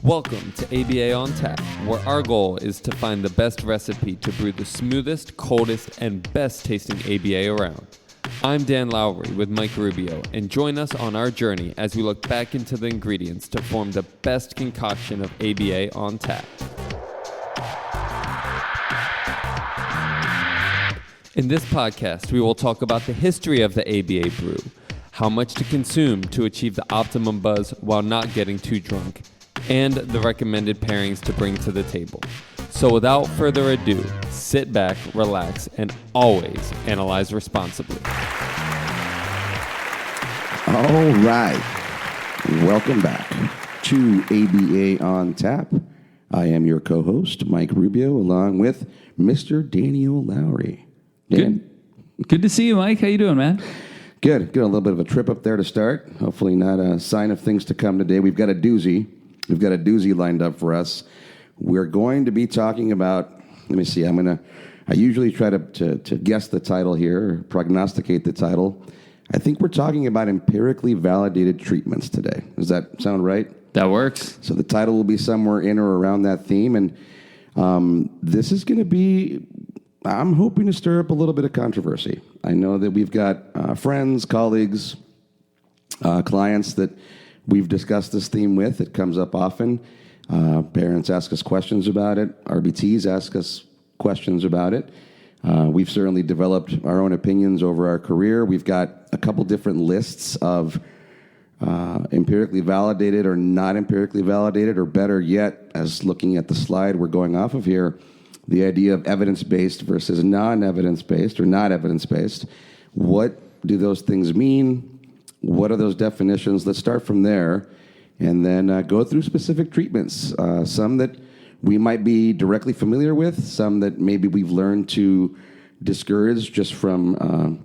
Welcome to ABA on Tap, where our goal is to find the best recipe to brew the smoothest, coldest, and best tasting ABA around. I'm Dan Lowry with Mike Rubio, and join us on our journey as we look back into the ingredients to form the best concoction of ABA on tap. In this podcast, we will talk about the history of the ABA brew, how much to consume to achieve the optimum buzz while not getting too drunk, and the recommended pairings to bring to the table. So without further ado, sit back, relax, and always analyze responsibly. All right. Welcome back to ABA on Tap. I am your co-host, Mike Rubio, along with Mr. Daniel Lowry. Dan? Good to see you, Mike. How you doing, man? Good. Got a little bit of a trip up there to start. Hopefully not a sign of things to come today. We've got a doozy. We've got a doozy lined up for us. We're going to be talking about, let me see, I usually try to guess the title here, or prognosticate the title. I think we're talking about empirically validated treatments today. Does that sound right? That works. So the title will be somewhere in or around that theme, and this is going to be, I'm hoping to stir up a little bit of controversy. I know that we've got friends, colleagues, clients that we've discussed this theme with. It comes up often. Parents ask us questions about it. RBTs ask us questions about it. We've certainly developed our own opinions over our career. We've got a couple different lists of empirically validated or not empirically validated, or better yet, as looking at the slide we're going off of here, the idea of evidence-based versus non-evidence-based or not evidence-based. What do those things mean? What are those definitions? Let's start from there and then go through specific treatments, some that we might be directly familiar with, some that maybe we've learned to discourage just from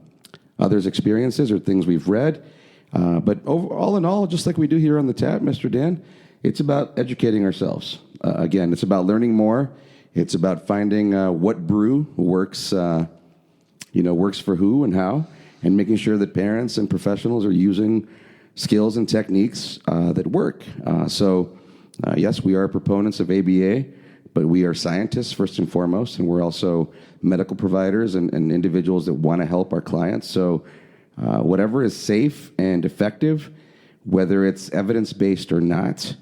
others' experiences or things we've read. But all in all, just like we do here on the tap, Mr. Dan, it's about educating ourselves. Again, it's about learning more. It's about finding what brew works, works for who and how, and making sure that parents and professionals are using skills and techniques that work. Yes, we are proponents of ABA, but we are scientists first and foremost, and we're also medical providers and individuals that want to help our clients. So whatever is safe and effective, whether it's evidence-based or not,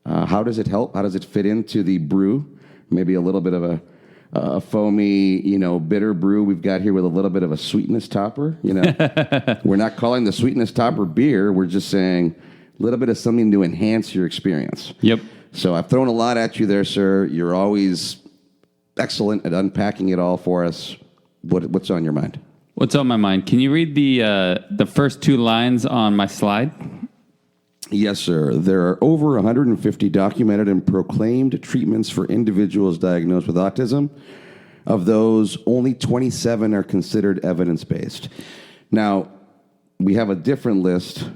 how does it help? How does it fit into the brew? Maybe a little bit of a foamy, bitter brew we've got here with a little bit of a sweetness topper. We're not calling the sweetness topper beer. We're just saying a little bit of something to enhance your experience. Yep. So I've thrown a lot at you there, sir. You're always excellent at unpacking it all for us. What's on your mind? What's on my mind? Can you read the first two lines on my slide? Yes, sir. There are over 150 documented and proclaimed treatments for individuals diagnosed with autism. Of those, only 27 are considered evidence-based. Now, we have a different list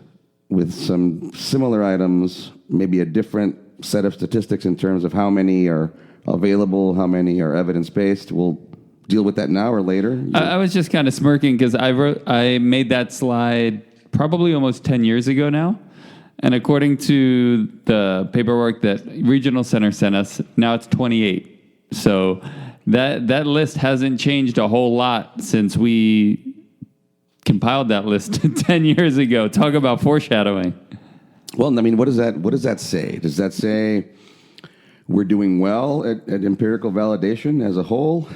with some similar items, maybe a different set of statistics in terms of how many are available, how many are evidence-based. We'll deal with that now or later. I was just kind of smirking because I made that slide probably almost 10 years ago now. And according to the paperwork that Regional Center sent us, now it's 28. So that list hasn't changed a whole lot since we compiled that list 10 years ago. Talk about foreshadowing. Well, I mean, what does that say? Does that say we're doing well at empirical validation as a whole?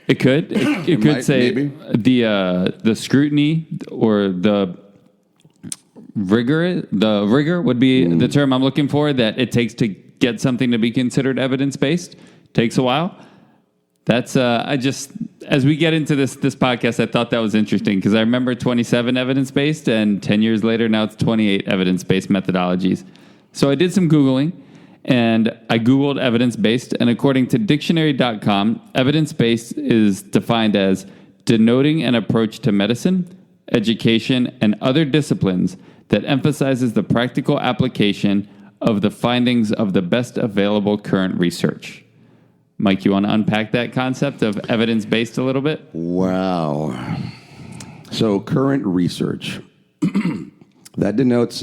It could. It could say maybe. The scrutiny or the rigor would be the term I'm looking for, that it takes to get something to be considered evidence-based. Takes a while. That's as we get into this podcast, I thought that was interesting because I remember 27 evidence-based, and 10 years later, now it's 28 evidence-based methodologies. So I did some Googling, and I Googled evidence-based, and according to dictionary.com, evidence-based is defined as denoting an approach to medicine, education, and other disciplines that emphasizes the practical application of the findings of the best available current research. Mike, you want to unpack that concept of evidence-based a little bit? Wow. So current research. That denotes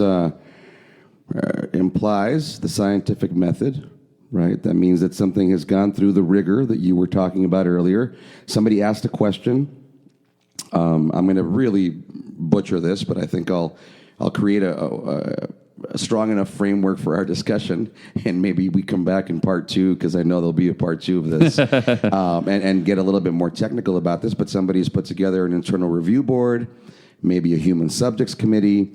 implies the scientific method, right? That means that something has gone through the rigor that you were talking about earlier. Somebody asked a question. I'm going to really butcher this, but I think I'll create a strong enough framework for our discussion, and maybe we come back in part two, because I know there'll be a part two of this, and get a little bit more technical about this. But somebody's put together an internal review board, maybe a human subjects committee.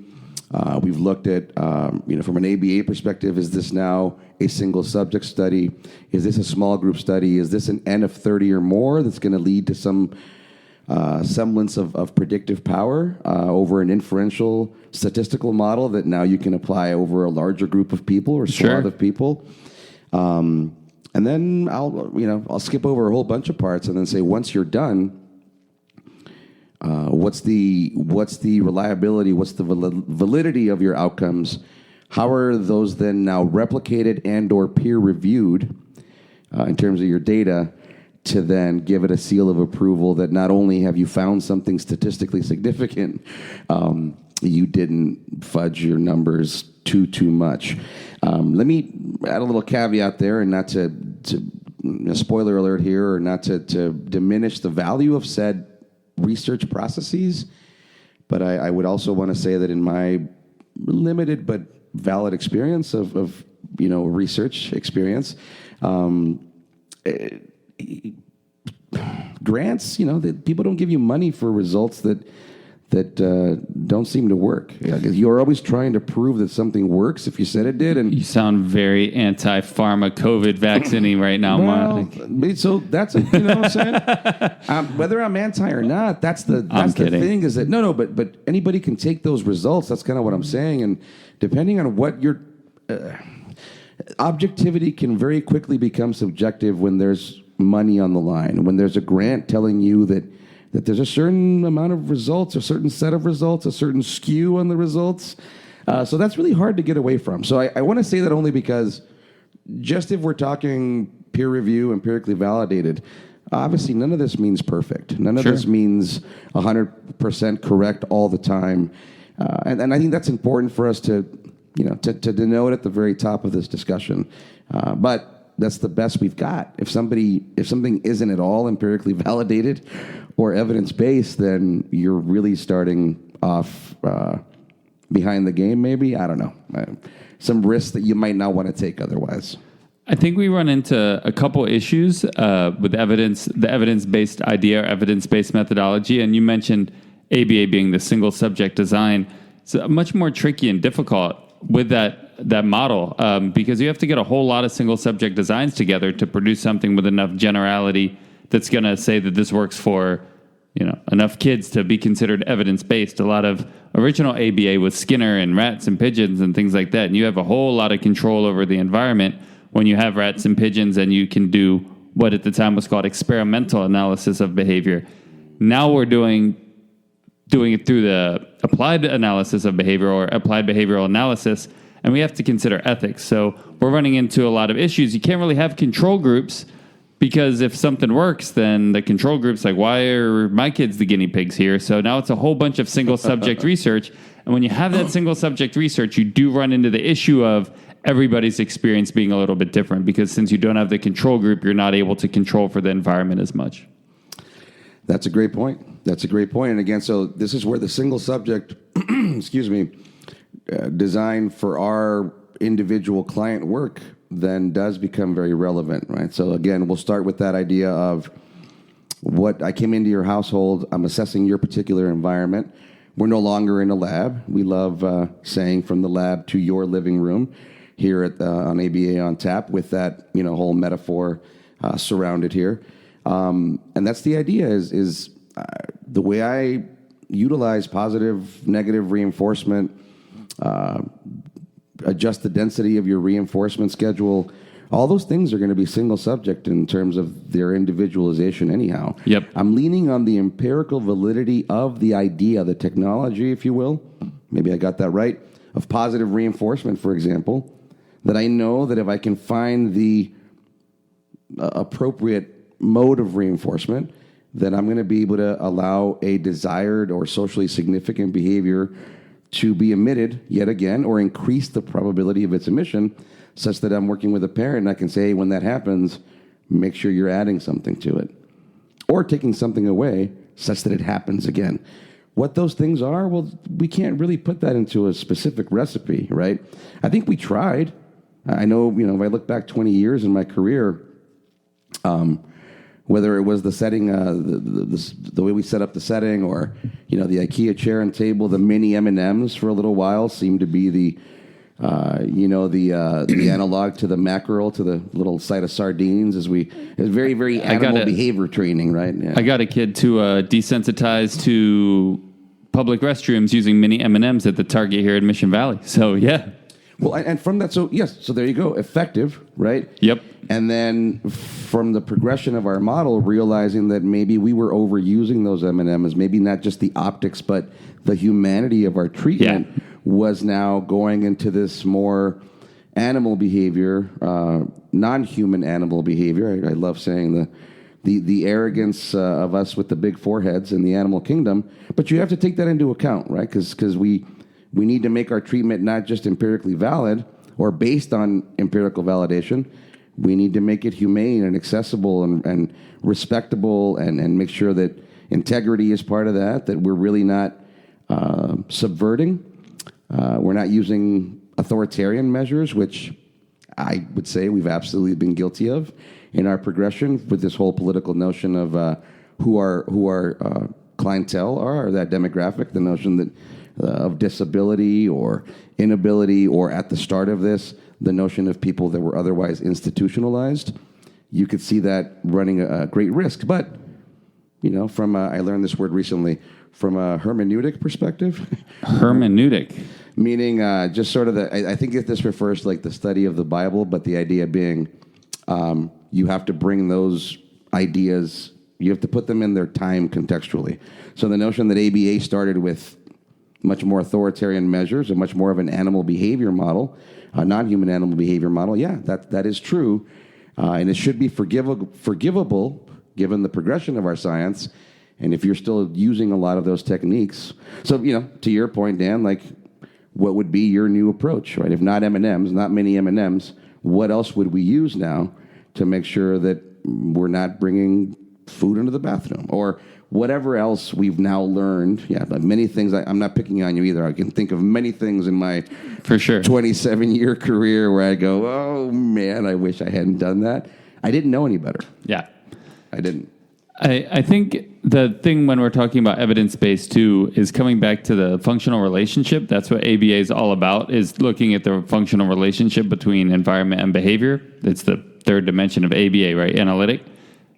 We've looked at, from an ABA perspective, is this now a single subject study? Is this a small group study? Is this an N of 30 or more that's going to lead to some semblance of predictive power over an inferential statistical model that now you can apply over a larger group of people or swath of people? And then I'll skip over a whole bunch of parts and then say, once you're done, what's the reliability, what's the validity of your outcomes? How are those then now replicated and or peer reviewed in terms of your data, to then give it a seal of approval that not only have you found something statistically significant, you didn't fudge your numbers too much. Let me add a little caveat there, and not to spoiler alert here, or not to diminish the value of said research processes, but I would also want to say that in my limited but valid experience of research experience, grants, that people don't give you money for results that don't seem to work. You're always trying to prove that something works if you said it did. And you sound very anti-pharma COVID vaccinating right now, Mark. So that's you know what I'm saying. Whether I'm anti or not, that's the thing. Is that no, but anybody can take those results. That's kind of what I'm saying. And depending on what your objectivity can very quickly become subjective when there's money on the line, when there's a grant telling you that there's a certain amount of results, a certain set of results, a certain skew on the results. So that's really hard to get away from. So I want to say that only because, just if we're talking peer review, empirically validated, obviously none of this means perfect. None of this means 100% correct all the time. And I think that's important for us to denote at the very top of this discussion. But that's the best we've got. If something isn't at all empirically validated or evidence-based, then you're really starting off behind the game, maybe. I don't know. Some risks that you might not want to take otherwise. I think we run into a couple issues with the evidence-based idea or evidence-based methodology. And you mentioned ABA being the single subject design. It's much more tricky and difficult with that model, because you have to get a whole lot of single subject designs together to produce something with enough generality that's going to say that this works for enough kids to be considered evidence-based. A lot of original ABA with Skinner and rats and pigeons and things like that, and you have a whole lot of control over the environment when you have rats and pigeons, and you can do what at the time was called experimental analysis of behavior. Now we're doing it through the applied analysis of behavior or applied behavioral analysis, and we have to consider ethics. So we're running into a lot of issues. You can't really have control groups, because if something works, then the control group's like, why are my kids the guinea pigs here? So now it's a whole bunch of single subject research. And when you have that single subject research, you do run into the issue of everybody's experience being a little bit different, because since you don't have the control group, you're not able to control for the environment as much. That's a great point. And again, so this is where the single subject, design for our individual client work then does become very relevant, right? So again, we'll start with that idea of what I came into your household, I'm assessing your particular environment. We're no longer in a lab. We love saying from the lab to your living room here on ABA on Tap, with that whole metaphor surrounded here. And that's the idea is the way I utilize positive, negative reinforcement, adjust the density of your reinforcement schedule. All those things are going to be single subject in terms of their individualization anyhow. Yep. I'm leaning on the empirical validity of the idea, the technology, if you will. Maybe I got that right. Of positive reinforcement, for example, that I know that if I can find the appropriate mode of reinforcement, then I'm going to be able to allow a desired or socially significant behavior to be emitted yet again, or increase the probability of its emission, such that I'm working with a parent and I can say, hey, when that happens, make sure you're adding something to it, or taking something away such that it happens again. What those things are, well, we can't really put that into a specific recipe, right? I think we tried. I know, if I look back 20 years in my career, whether it was the setting, the way we set up the setting, or the IKEA chair and table, the mini M&Ms for a little while seemed to be the analog to the mackerel, to the little side of sardines. It was very, very animal behavior training, right? Yeah. I got a kid to desensitize to public restrooms using mini M&Ms at the Target here in Mission Valley. So yeah. Well, and from that, so there you go, effective, right? Yep. And then from the progression of our model, realizing that maybe we were overusing those M&Ms, maybe not just the optics, but the humanity of our treatment was now going into this more animal behavior, non-human animal behavior. I love saying the arrogance of us with the big foreheads in the animal kingdom. But you have to take that into account, right? Because we need to make our treatment not just empirically valid or based on empirical validation. We need to make it humane and accessible and respectable, and make sure that integrity is part of that we're really not subverting. We're not using authoritarian measures, which I would say we've absolutely been guilty of in our progression with this whole political notion of who our clientele are, or that demographic, the notion that of disability or inability, or at the start of this, the notion of people that were otherwise institutionalized. You could see that running a great risk. But, from I learned this word recently, from a hermeneutic perspective. Hermeneutic. Meaning just sort of I think if this refers to like the study of the Bible, but the idea being you have to bring those ideas, you have to put them in their time contextually. So the notion that ABA started with much more authoritarian measures and much more of an animal behavior model, a non-human animal behavior model, that is true. And it should be forgivable given the progression of our science. And if you're still using a lot of those techniques. So, to your point, Dan, like, what would be your new approach, right? If not M&Ms, not many M&Ms, what else would we use now to make sure that we're not bringing food into the bathroom, or whatever else we've now learned? Yeah, but many things. I'm not picking on you either. I can think of many things in my 27-year career where I go, oh man, I wish I hadn't done that. I didn't know any better. Yeah, I didn't. I think the thing when we're talking about evidence-based too is coming back to the functional relationship. That's what ABA is all about, is looking at the functional relationship between environment and behavior. It's the third dimension of ABA, right? Analytic.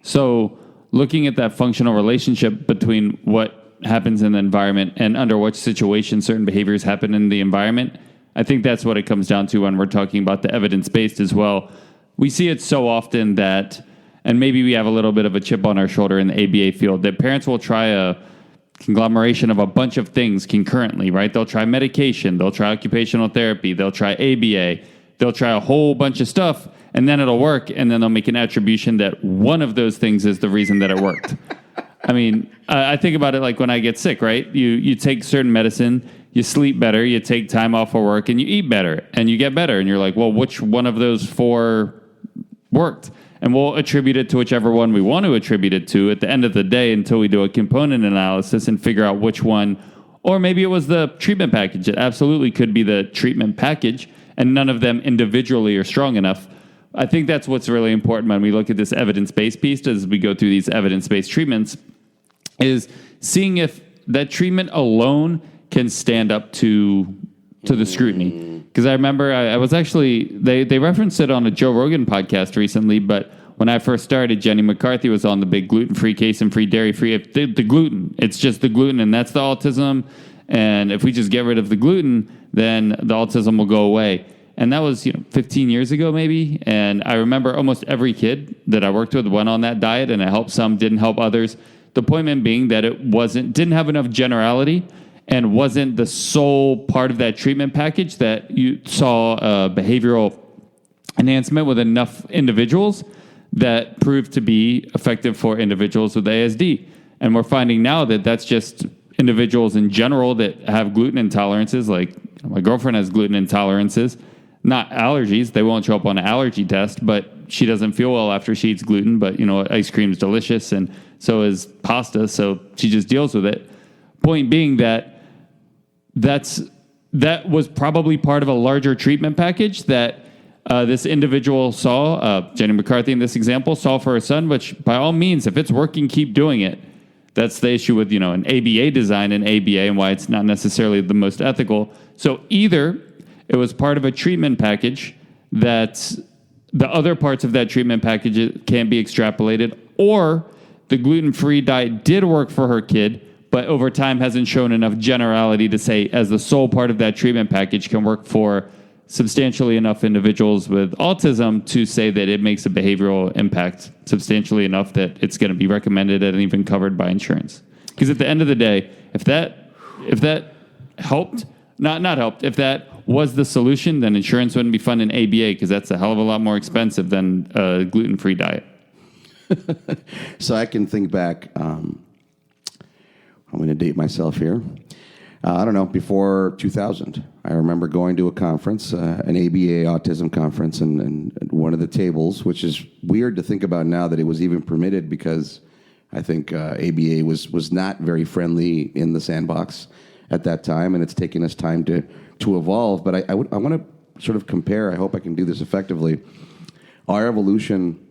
So looking at that functional relationship between what happens in the environment and under what situations certain behaviors happen in the environment, I think that's what it comes down to when we're talking about the evidence-based as well. We see it so often that, and maybe we have a little bit of a chip on our shoulder in the ABA field, that parents will try a conglomeration of a bunch of things concurrently, right? They'll try medication, they'll try occupational therapy, they'll try ABA, they'll try a whole bunch of stuff, and then it'll work, and then they'll make an attribution that one of those things is the reason that it worked. I mean, I think about it like when I get sick, right? You take certain medicine, you sleep better, you take time off of work, and you eat better, and you get better, and you're like, well, which one of those four worked? And we'll attribute it to whichever one we want to attribute it to at the end of the day until we do a component analysis and figure out which one. Or maybe it was the treatment package. It absolutely could be the treatment package, and none of them individually are strong enough. I think that's what's really important when we look at this evidence-based piece as we go through these evidence-based treatments, is seeing if that treatment alone can stand up to the scrutiny. Because I remember I was actually, they referenced it on a Joe Rogan podcast recently, but when I first started, Jenny McCarthy was on the big gluten-free, casein-free, dairy-free. The gluten, it's just the gluten, and that's the autism. And if we just get rid of the gluten, then the autism will go away. And that was 15 years ago maybe. And I remember almost every kid that I worked with went on that diet, and it helped some, didn't help others. The point being that it didn't have enough generality, and wasn't the sole part of that treatment package that you saw behavioral enhancement with enough individuals that proved to be effective for individuals with ASD. And we're finding now that that's just individuals in general that have gluten intolerances, like my girlfriend has gluten intolerances, not allergies. They won't show up on an allergy test, but she doesn't feel well after she eats gluten. But, ice cream is delicious, and so is pasta, so she just deals with it. Point being that was probably part of a larger treatment package that this individual saw, Jenny McCarthy in this example, saw for her son, which by all means, if it's working, keep doing it. That's the issue with, an ABA design and ABA and why it's not necessarily the most ethical. So either it was part of a treatment package that the other parts of that treatment package can be extrapolated, or the gluten-free diet did work for her kid, but over time hasn't shown enough generality to say as the sole part of that treatment package can work for substantially enough individuals with autism to say that it makes a behavioral impact substantially enough that it's going to be recommended and even covered by insurance. Because at the end of the day, if that helped, not helped, if that was the solution, then insurance wouldn't be funding ABA because that's a hell of a lot more expensive than a gluten-free diet. So I can think back, I'm going to date myself here. I don't know, before 2000, I remember going to a conference, an ABA autism conference, and one of the tables, which is weird to think about now that it was even permitted because I think ABA was not very friendly in the sandbox at that time, and it's taken us time to evolve. But I want to sort of compare, I hope I can do this effectively, our evolution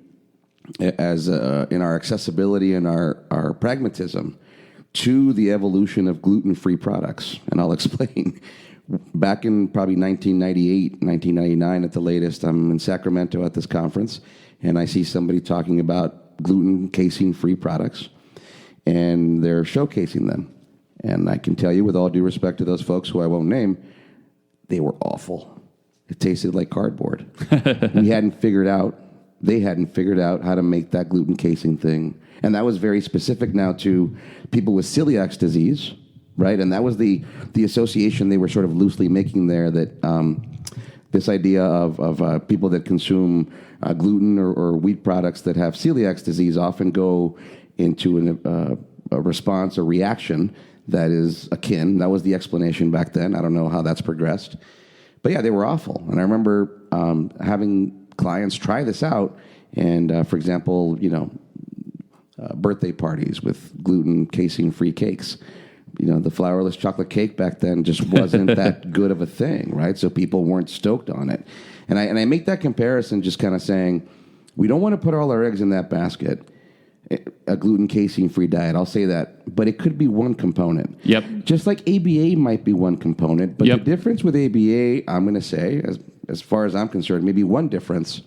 as in our accessibility and our pragmatism to the evolution of gluten-free products. And I'll explain. Back in probably 1998, 1999 at the latest, I'm in Sacramento at this conference, and I see somebody talking about gluten casein-free products, and they're showcasing them. And I can tell you, with all due respect to those folks who I won't name, they were awful. It tasted like cardboard. They hadn't figured out how to make that gluten casein thing. And that was very specific now to people with celiac disease, right? And that was the association they were sort of loosely making there, that this idea of people that consume gluten or wheat products that have celiac disease often go into a response or reaction that is akin. That was the explanation back then. I don't know how that's progressed. But yeah, they were awful. And I remember having clients try this out. And for example, birthday parties with gluten casein-free cakes. The flourless chocolate cake back then just wasn't that good of a thing, right? So people weren't stoked on it. And I make that comparison just kind of saying, we don't want to put all our eggs in that basket, a gluten casein-free diet. I'll say that. But it could be one component. Yep. Just like ABA might be one component. But the difference with ABA, I'm going to say, as far as I'm concerned, maybe one difference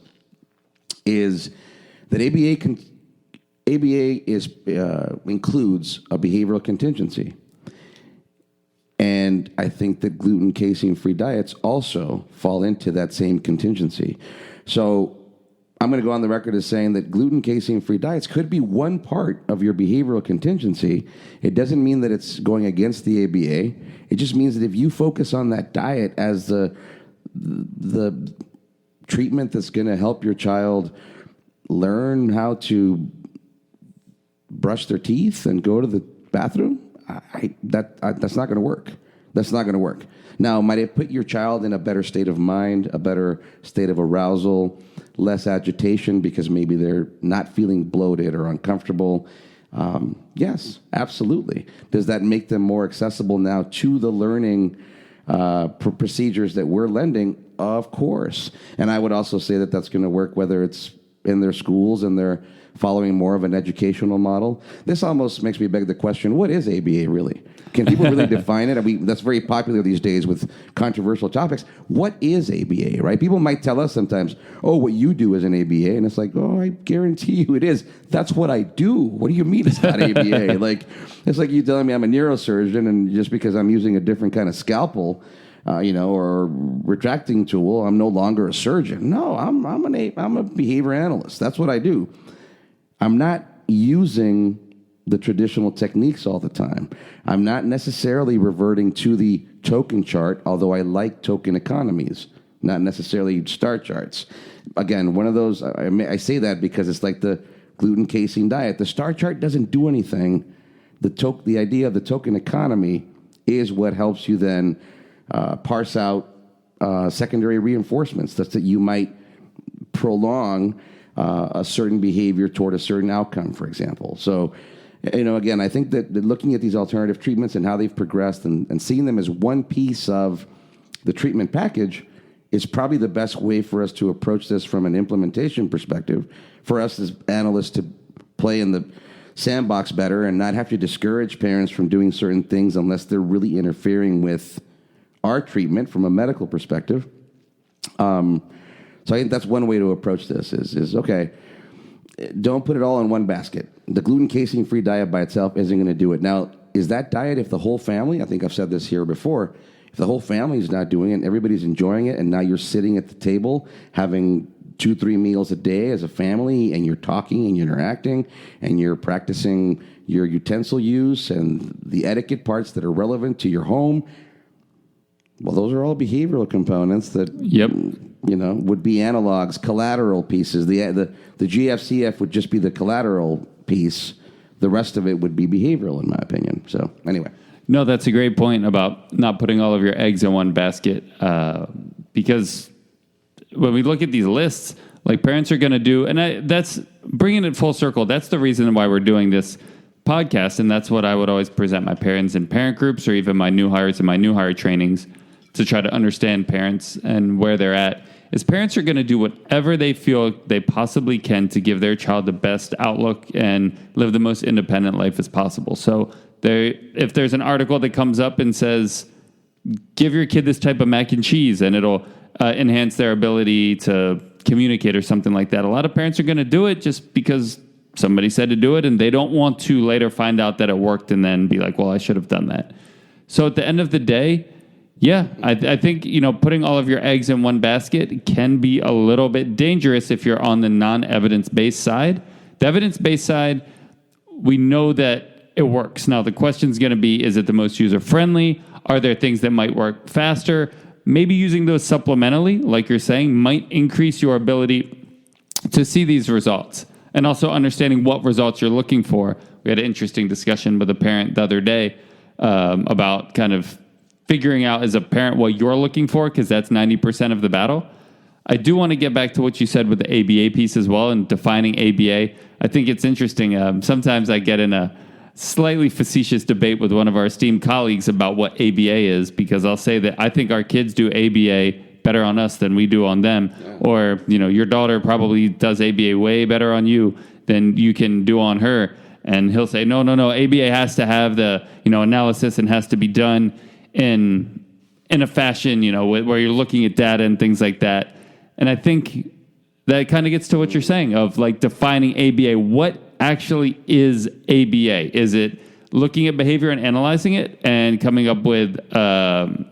is that ABA includes a behavioral contingency. And I think that gluten casein-free diets also fall into that same contingency. So I'm going to go on the record as saying that gluten casein-free diets could be one part of your behavioral contingency. It doesn't mean that it's going against the ABA. It just means that if you focus on that diet as the treatment that's going to help your child learn how to brush their teeth and go to the bathroom, that's not going to work. That's not going to work. Now, might it put your child in a better state of mind, a better state of arousal, less agitation because maybe they're not feeling bloated or uncomfortable? Yes, absolutely. Does that make them more accessible now to the learning procedures that we're lending? Of course. And I would also say that that's going to work whether it's in their schools and they're following more of an educational model. This almost makes me beg the question, what is ABA really? Can people really define it? I mean, that's very popular these days with controversial topics. What is ABA, right? People might tell us sometimes, oh, what you do is an ABA. And it's like, oh, I guarantee you it is. That's what I do. What do you mean it's not ABA? It's like you telling me I'm a neurosurgeon and just because I'm using a different kind of scalpel, or retracting tool, I'm no longer a surgeon. No, I'm a behavior analyst. That's what I do. I'm not using the traditional techniques all the time. I'm not necessarily reverting to the token chart, although I like token economies, not necessarily star charts. Again, one of those, I say that because it's like the gluten casein diet. The star chart doesn't do anything the idea of the token economy is what helps you then parse out secondary reinforcements such that you might prolong a certain behavior toward a certain outcome, for example. So, again, I think that looking at these alternative treatments and how they've progressed and seeing them as one piece of the treatment package is probably the best way for us to approach this from an implementation perspective, for us as analysts to play in the sandbox better and not have to discourage parents from doing certain things unless they're really interfering with our treatment from a medical perspective. So I think that's one way to approach this is okay, don't put it all in one basket. The gluten casein free diet by itself isn't going to do it. Now, is that diet if the whole family, I think I've said this here before, if the whole family is not doing it and everybody's enjoying it and now you're sitting at the table having 2-3 meals a day as a family and you're talking and you're interacting and you're practicing your utensil use and the etiquette parts that are relevant to your home, well, those are all behavioral components that would be analogs, collateral pieces. The GFCF would just be the collateral piece. The rest of it would be behavioral, in my opinion. So anyway. No, that's a great point about not putting all of your eggs in one basket. Because when we look at these lists, like parents are going to do, and that's bringing it full circle. That's the reason why we're doing this podcast. And that's what I would always present my parents in parent groups or even my new hires in my new hire trainings to try to understand parents and where they're at. Is parents are going to do whatever they feel they possibly can to give their child the best outlook and live the most independent life as possible. So if there's an article that comes up and says, give your kid this type of mac and cheese and it'll enhance their ability to communicate or something like that, a lot of parents are going to do it just because somebody said to do it and they don't want to later find out that it worked and then be like, well, I should have done that. So at the end of the day, yeah, I think, putting all of your eggs in one basket can be a little bit dangerous if you're on the non-evidence-based side. The evidence-based side, we know that it works. Now, the question's going to be, is it the most user-friendly? Are there things that might work faster? Maybe using those supplementally, like you're saying, might increase your ability to see these results. And also understanding what results you're looking for. We had an interesting discussion with a parent the other day about kind of figuring out as a parent what you're looking for, because that's 90% of the battle. I do want to get back to what you said with the ABA piece as well and defining ABA. I think it's interesting. Sometimes I get in a slightly facetious debate with one of our esteemed colleagues about what ABA is, because I'll say that I think our kids do ABA better on us than we do on them. Yeah. Or, your daughter probably does ABA way better on you than you can do on her. And he'll say, no, ABA has to have the, analysis and has to be done in a fashion, where you're looking at data and things like that. And I think that kind of gets to what you're saying of like defining ABA. What actually is ABA? Is it looking at behavior and analyzing it and coming up with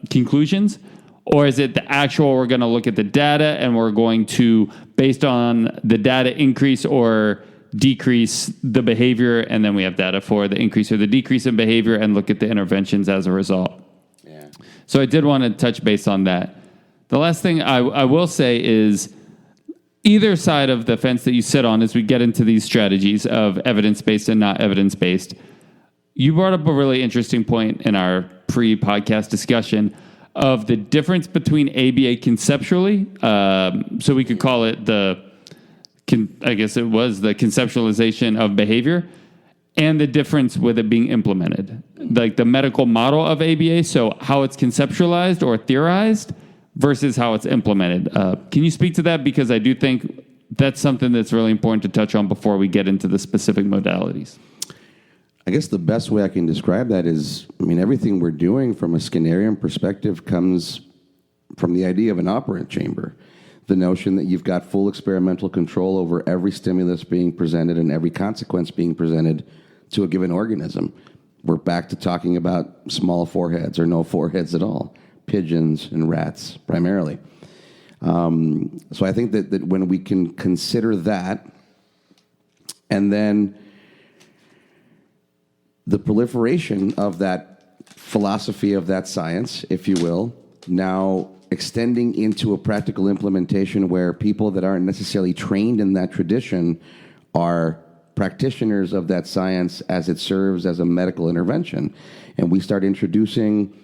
conclusions? Or is it the actual, we're going to look at the data and we're going to, based on the data, increase or decrease the behavior, and then we have data for the increase or the decrease in behavior and look at the interventions as a result. So I did want to touch base on that. The last thing I will say is either side of the fence that you sit on as we get into these strategies of evidence-based and not evidence-based, you brought up a really interesting point in our pre-podcast discussion of the difference between ABA conceptually. So we could call it the conceptualization of behavior, and the difference with it being implemented, like the medical model of ABA. So how it's conceptualized or theorized versus how it's implemented. Can you speak to that? Because I do think that's something that's really important to touch on before we get into the specific modalities. I guess the best way I can describe that is, everything we're doing from a Skinnerian perspective comes from the idea of an operant chamber. The notion that you've got full experimental control over every stimulus being presented and every consequence being presented to a given organism. We're back to talking about small foreheads or no foreheads at all, pigeons and rats primarily. So I think that when we can consider that, and then the proliferation of that philosophy of that science, if you will, now extending into a practical implementation where people that aren't necessarily trained in that tradition are practitioners of that science as it serves as a medical intervention. And we start introducing,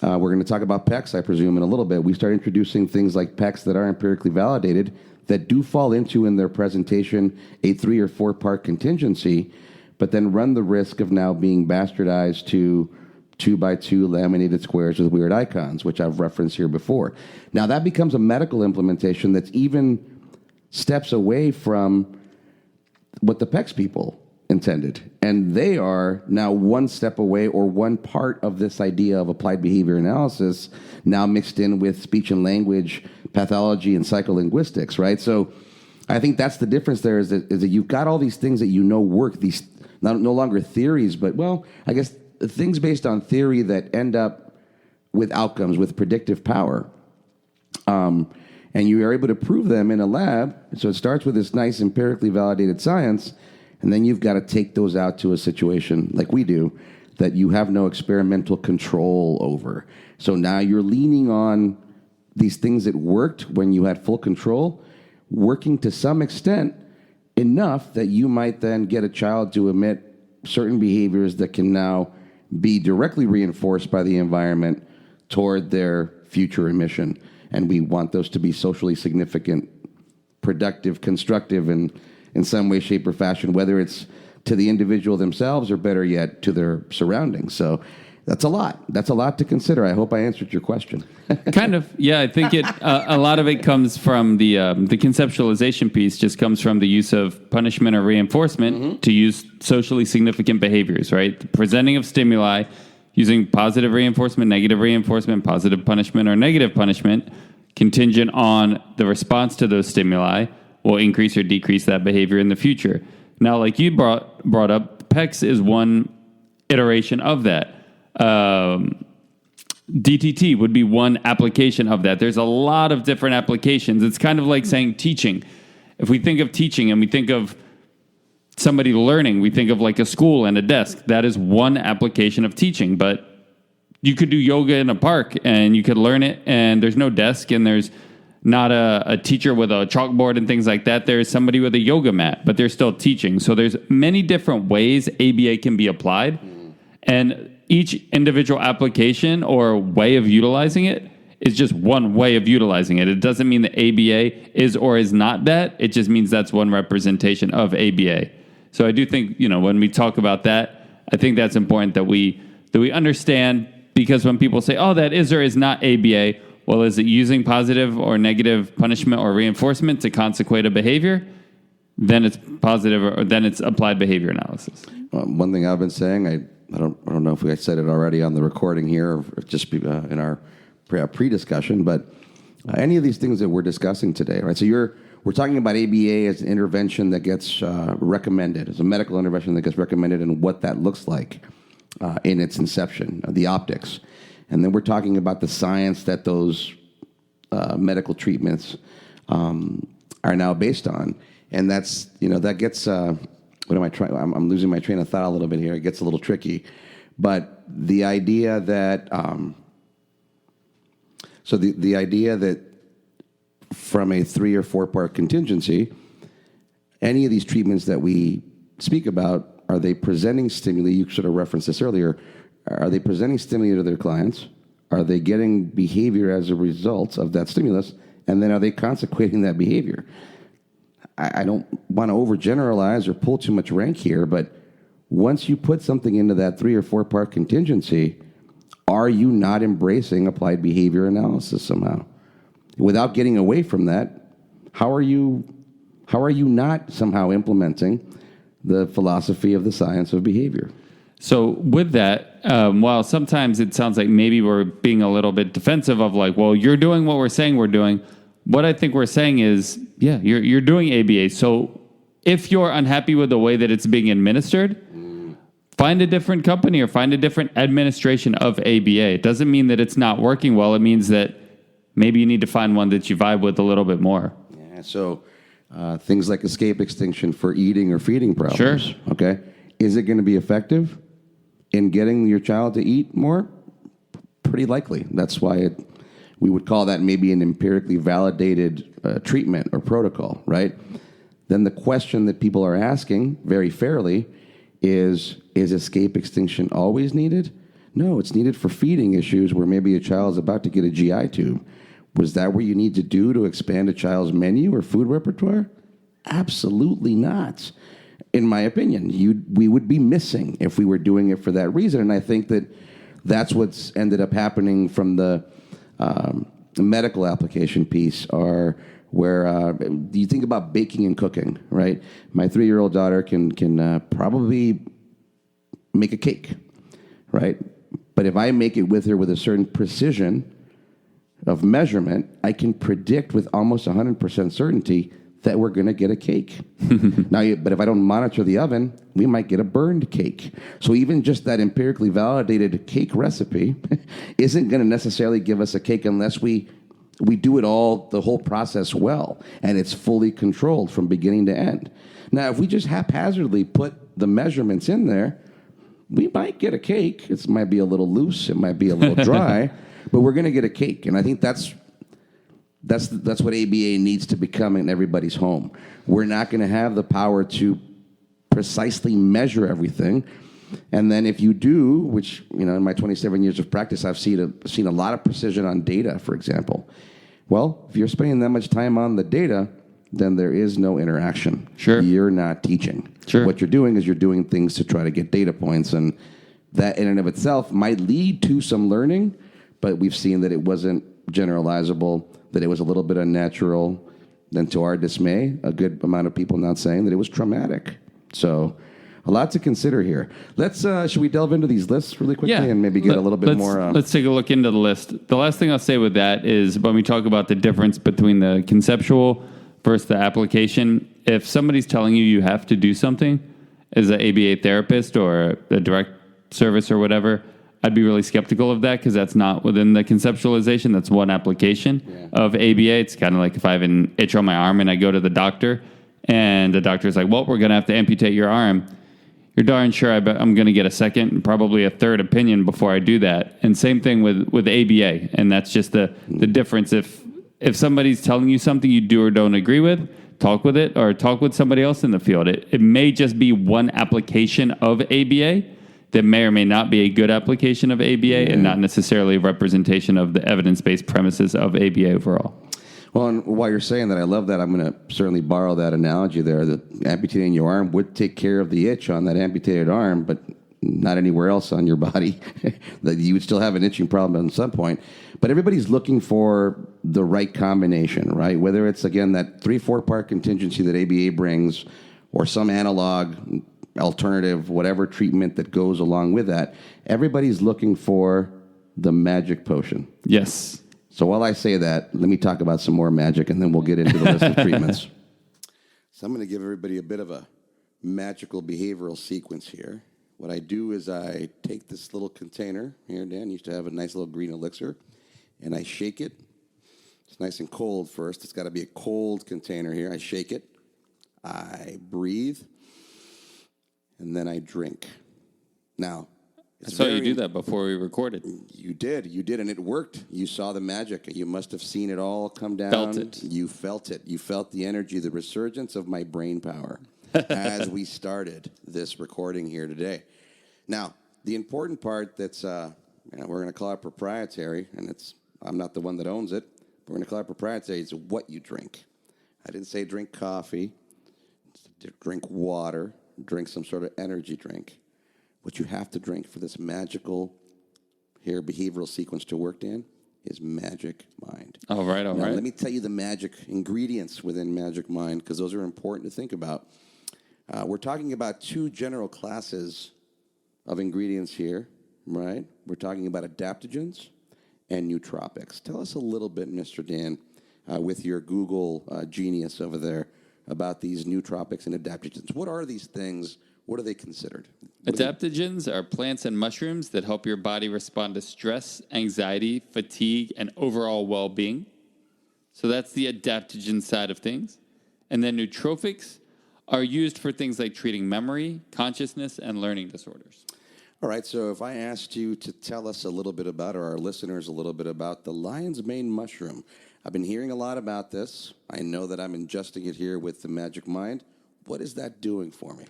we're going to talk about PECs, I presume, in a little bit. We start introducing things like PECs that are empirically validated that do fall into, in their presentation, a 3 or 4 part contingency, but then run the risk of now being bastardized to 2x2 laminated squares with weird icons, which I've referenced here before. Now, that becomes a medical implementation that's even steps away from what the PECs people intended. And they are now one step away, or one part of this idea of applied behavior analysis, now mixed in with speech and language pathology and psycholinguistics, right? So I think that's the difference there, is that you've got all these things that work, these no longer theories, but, well, I guess things based on theory that end up with outcomes, with predictive power. And you are able to prove them in a lab. So it starts with this nice empirically validated science, and then you've got to take those out to a situation like we do that you have no experimental control over. So now you're leaning on these things that worked when you had full control, working to some extent enough that you might then get a child to emit certain behaviors that can now be directly reinforced by the environment toward their future emission. And we want those to be socially significant, productive, constructive, and in some way, shape, or fashion, whether it's to the individual themselves or, better yet, to their surroundings. So that's a lot. That's a lot to consider. I hope I answered your question. Kind of, yeah. I think a lot of it comes from the conceptualization piece. Just comes from the use of punishment or reinforcement to use socially significant behaviors. Right, the presenting of stimuli, using positive reinforcement, negative reinforcement, positive punishment, or negative punishment, contingent on the response to those stimuli, will increase or decrease that behavior in the future. Now, like you brought up, PECs is one iteration of that. DTT would be one application of that. There's a lot of different applications. It's kind of like saying teaching. If we think of teaching and we think of somebody learning, we think of like a school and a desk. That is one application of teaching. But you could do yoga in a park and you could learn it, and there's no desk and there's not a teacher with a chalkboard and things like that. There's somebody with a yoga mat, but they're still teaching. So there's many different ways ABA can be applied. And each individual application or way of utilizing it is just one way of utilizing it. It doesn't mean that ABA is or is not that. It just means that's one representation of ABA. So I do think, when we talk about that, I think that's important that we understand, because when people say, oh, that is or is not ABA, well, is it using positive or negative punishment or reinforcement to consequate a behavior? Then it's positive, or then it's applied behavior analysis. One thing I've been saying, I don't know if I said it already on the recording here or just in our pre-discussion, but any of these things that we're discussing today, right? So we're talking about ABA as an intervention that gets recommended, as a medical intervention that gets recommended, and what that looks like in its inception, the optics. And then we're talking about the science that those medical treatments are now based on. And that's, that gets, what am I trying? I'm losing my train of thought a little bit here. It gets a little tricky. But the idea that, the idea that from a 3 or 4 part contingency, any of these treatments that we speak about, are they presenting stimuli? You sort of referenced this earlier. Are they presenting stimuli to their clients? Are they getting behavior as a result of that stimulus? And then are they consequating that behavior? I don't want to overgeneralize or pull too much rank here, but once you put something into that 3 or 4 part contingency, are you not embracing applied behavior analysis somehow? Without getting away from that, how are you not somehow implementing the philosophy of the science of behavior? So with that, while sometimes it sounds like maybe we're being a little bit defensive of like, well, you're doing what we're saying we're doing. What I think we're saying is, yeah, you're doing ABA. So if you're unhappy with the way that it's being administered, find a different company or find a different administration of ABA. It doesn't mean that it's not working well. It means that maybe you need to find one that you vibe with a little bit more. Yeah, so things like escape extinction for eating or feeding problems. Sure. Okay. Is it going to be effective in getting your child to eat more? Pretty likely. That's why we would call that maybe an empirically validated treatment or protocol, right? then the question that people are asking very fairly is escape extinction always needed? No, it's needed for feeding issues where maybe a child is about to get a GI tube. Was that what you need to do to expand a child's menu or food repertoire? Absolutely not. In my opinion, we would be missing if we were doing it for that reason. And I think that's what's ended up happening from the medical application piece, or where you think about baking and cooking, right? My 3-year-old daughter can probably make a cake, right? But if I make it with her with a certain precision of measurement, I can predict with almost 100% certainty that we're going to get a cake. But if I don't monitor the oven, we might get a burned cake. So even just that empirically validated cake recipe isn't going to necessarily give us a cake unless we do it all, the whole process well, and it's fully controlled from beginning to end. Now, if we just haphazardly put the measurements in there, we might get a cake. It might be a little loose. It might be a little dry, but we're going to get a cake. And I think that's what ABA needs to become in everybody's home. We're not going to have the power to precisely measure everything. And then if you do, which, in my 27 years of practice, I've seen a lot of precision on data, for example. Well, if you're spending that much time on the data, then there is no interaction. Sure. You're not teaching. Sure. What you're doing is you're doing things to try to get data points, and that in and of itself might lead to some learning, but we've seen that it wasn't generalizable, that it was a little bit unnatural, then to our dismay, a good amount of people not saying that it was traumatic. So a lot to consider here. Should we delve into these lists really quickly and maybe get a little bit more? Let's take a look into the list. The last thing I'll say with that is when we talk about the difference between the conceptual versus the application, if somebody's telling you have to do something as an ABA therapist or a direct service or whatever, I'd be really skeptical of that because that's not within the conceptualization. That's one application of ABA. It's kind of like if I have an itch on my arm and I go to the doctor and the doctor's like, well, we're going to have to amputate your arm. You're darn sure I'm going to get a second and probably a third opinion before I do that. And same thing with ABA. And that's just the difference. If somebody's telling you something you do or don't agree with, talk with it or talk with somebody else in the field. It may just be one application of ABA that may or may not be a good application of ABA and not necessarily a representation of the evidence-based premises of ABA overall. Well, and while you're saying that, I love that. I'm going to certainly borrow that analogy there, that amputating your arm would take care of the itch on that amputated arm, but not anywhere else on your body. That you would still have an itching problem at some point. But everybody's looking for the right combination, right? Whether it's, again, that 3-4 part contingency that ABA brings or some analog, alternative, whatever treatment that goes along with that, everybody's looking for the magic potion. Yes. So while I say that, let me talk about some more magic, and then we'll get into the list of treatments. So I'm going to give everybody a bit of a magical behavioral sequence here. What I do is I take this little container here. Dan used to have a nice little green elixir, and I shake it. It's nice and cold first. It's got to be a cold container here. I shake it. I breathe. And then I drink. Now, I saw you do that before we recorded. You did, and it worked. You saw the magic. You must have seen it all come down. Felt it. You felt it. You felt the energy, the resurgence of my brain power as we started this recording here today. Now, the important part that's, we're going to call it proprietary, and I'm not the one that owns it. We're going to call it proprietary. It's what you drink. I didn't say drink coffee, drink water, drink some sort of energy drink. What you have to drink for this magical behavioral sequence to work, Dan, is Magic Mind. All right. Now, let me tell you the magic ingredients within Magic Mind, because those are important to think about. We're talking about 2 general classes of ingredients here, right? We're talking about adaptogens and nootropics. Tell us a little bit, Mr. Dan, with your Google genius over there, about these nootropics and adaptogens. What are these things? What are they considered? Adaptogens are plants and mushrooms that help your body respond to stress, anxiety, fatigue, and overall well-being. So that's the adaptogen side of things. And then nootropics are used for things like treating memory, consciousness, and learning disorders. All right, so if I asked you to tell us a little bit about, or our listeners a little bit about the lion's mane mushroom. I've been hearing a lot about this. I know that I'm ingesting it here with the Magic Mind. What is that doing for me?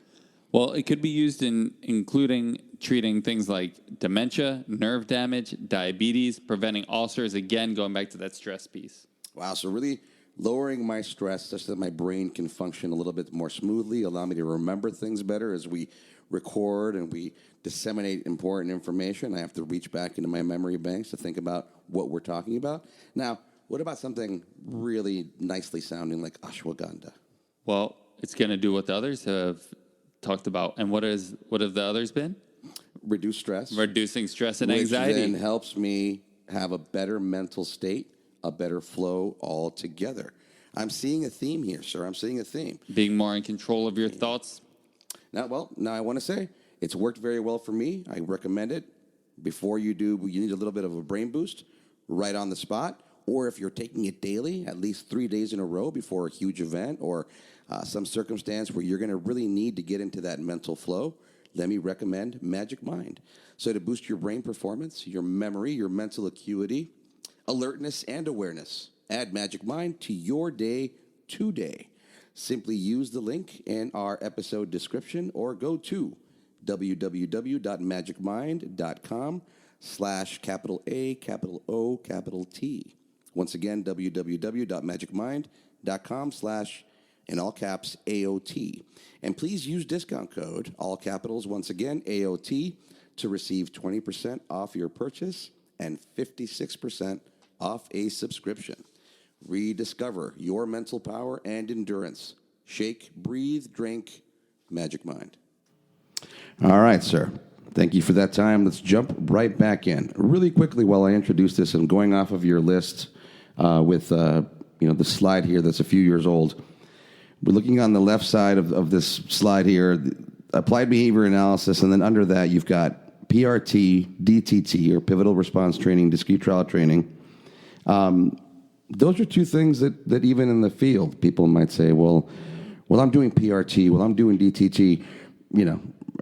Well, it could be used in including treating things like dementia, nerve damage, diabetes, preventing ulcers, again, going back to that stress piece. Wow, so really lowering my stress such that my brain can function a little bit more smoothly, allow me to remember things better as we record and we disseminate important information. I have to reach back into my memory banks to think about what we're talking about. Now, what about something really nicely sounding like ashwagandha? Well, it's going to do what the others have talked about. And what have the others been? Reduce stress. Reducing stress and which anxiety. Then helps me have a better mental state, a better flow altogether. I'm seeing a theme here, sir. I'm seeing a theme. Being more in control of your thoughts. Now I want to say it's worked very well for me. I recommend it. Before you do, you need a little bit of a brain boost right on the spot. Or if you're taking it daily, at least 3 days in a row before a huge event or some circumstance where you're going to really need to get into that mental flow, let me recommend Magic Mind. So to boost your brain performance, your memory, your mental acuity, alertness, and awareness, add Magic Mind to your day today. Simply use the link in our episode description or go to www.magicmind.com/A O T. Once again, www.magicmind.com/in all caps AOT. And please use discount code, all capitals, once again, AOT, to receive 20% off your purchase and 56% off a subscription. Rediscover your mental power and endurance. Shake, breathe, drink, Magic Mind. All right, sir. Thank you for that time. Let's jump right back in. Really quickly while I introduce this, I'm going off of your list with the slide here that's a few years old. We're looking on the left side of this slide here, applied behavior analysis, and then under that you've got PRT, DTT, or pivotal response training, discrete trial training. Those are two things that even in the field, people might say, well, I'm doing PRT, well, I'm doing DTT.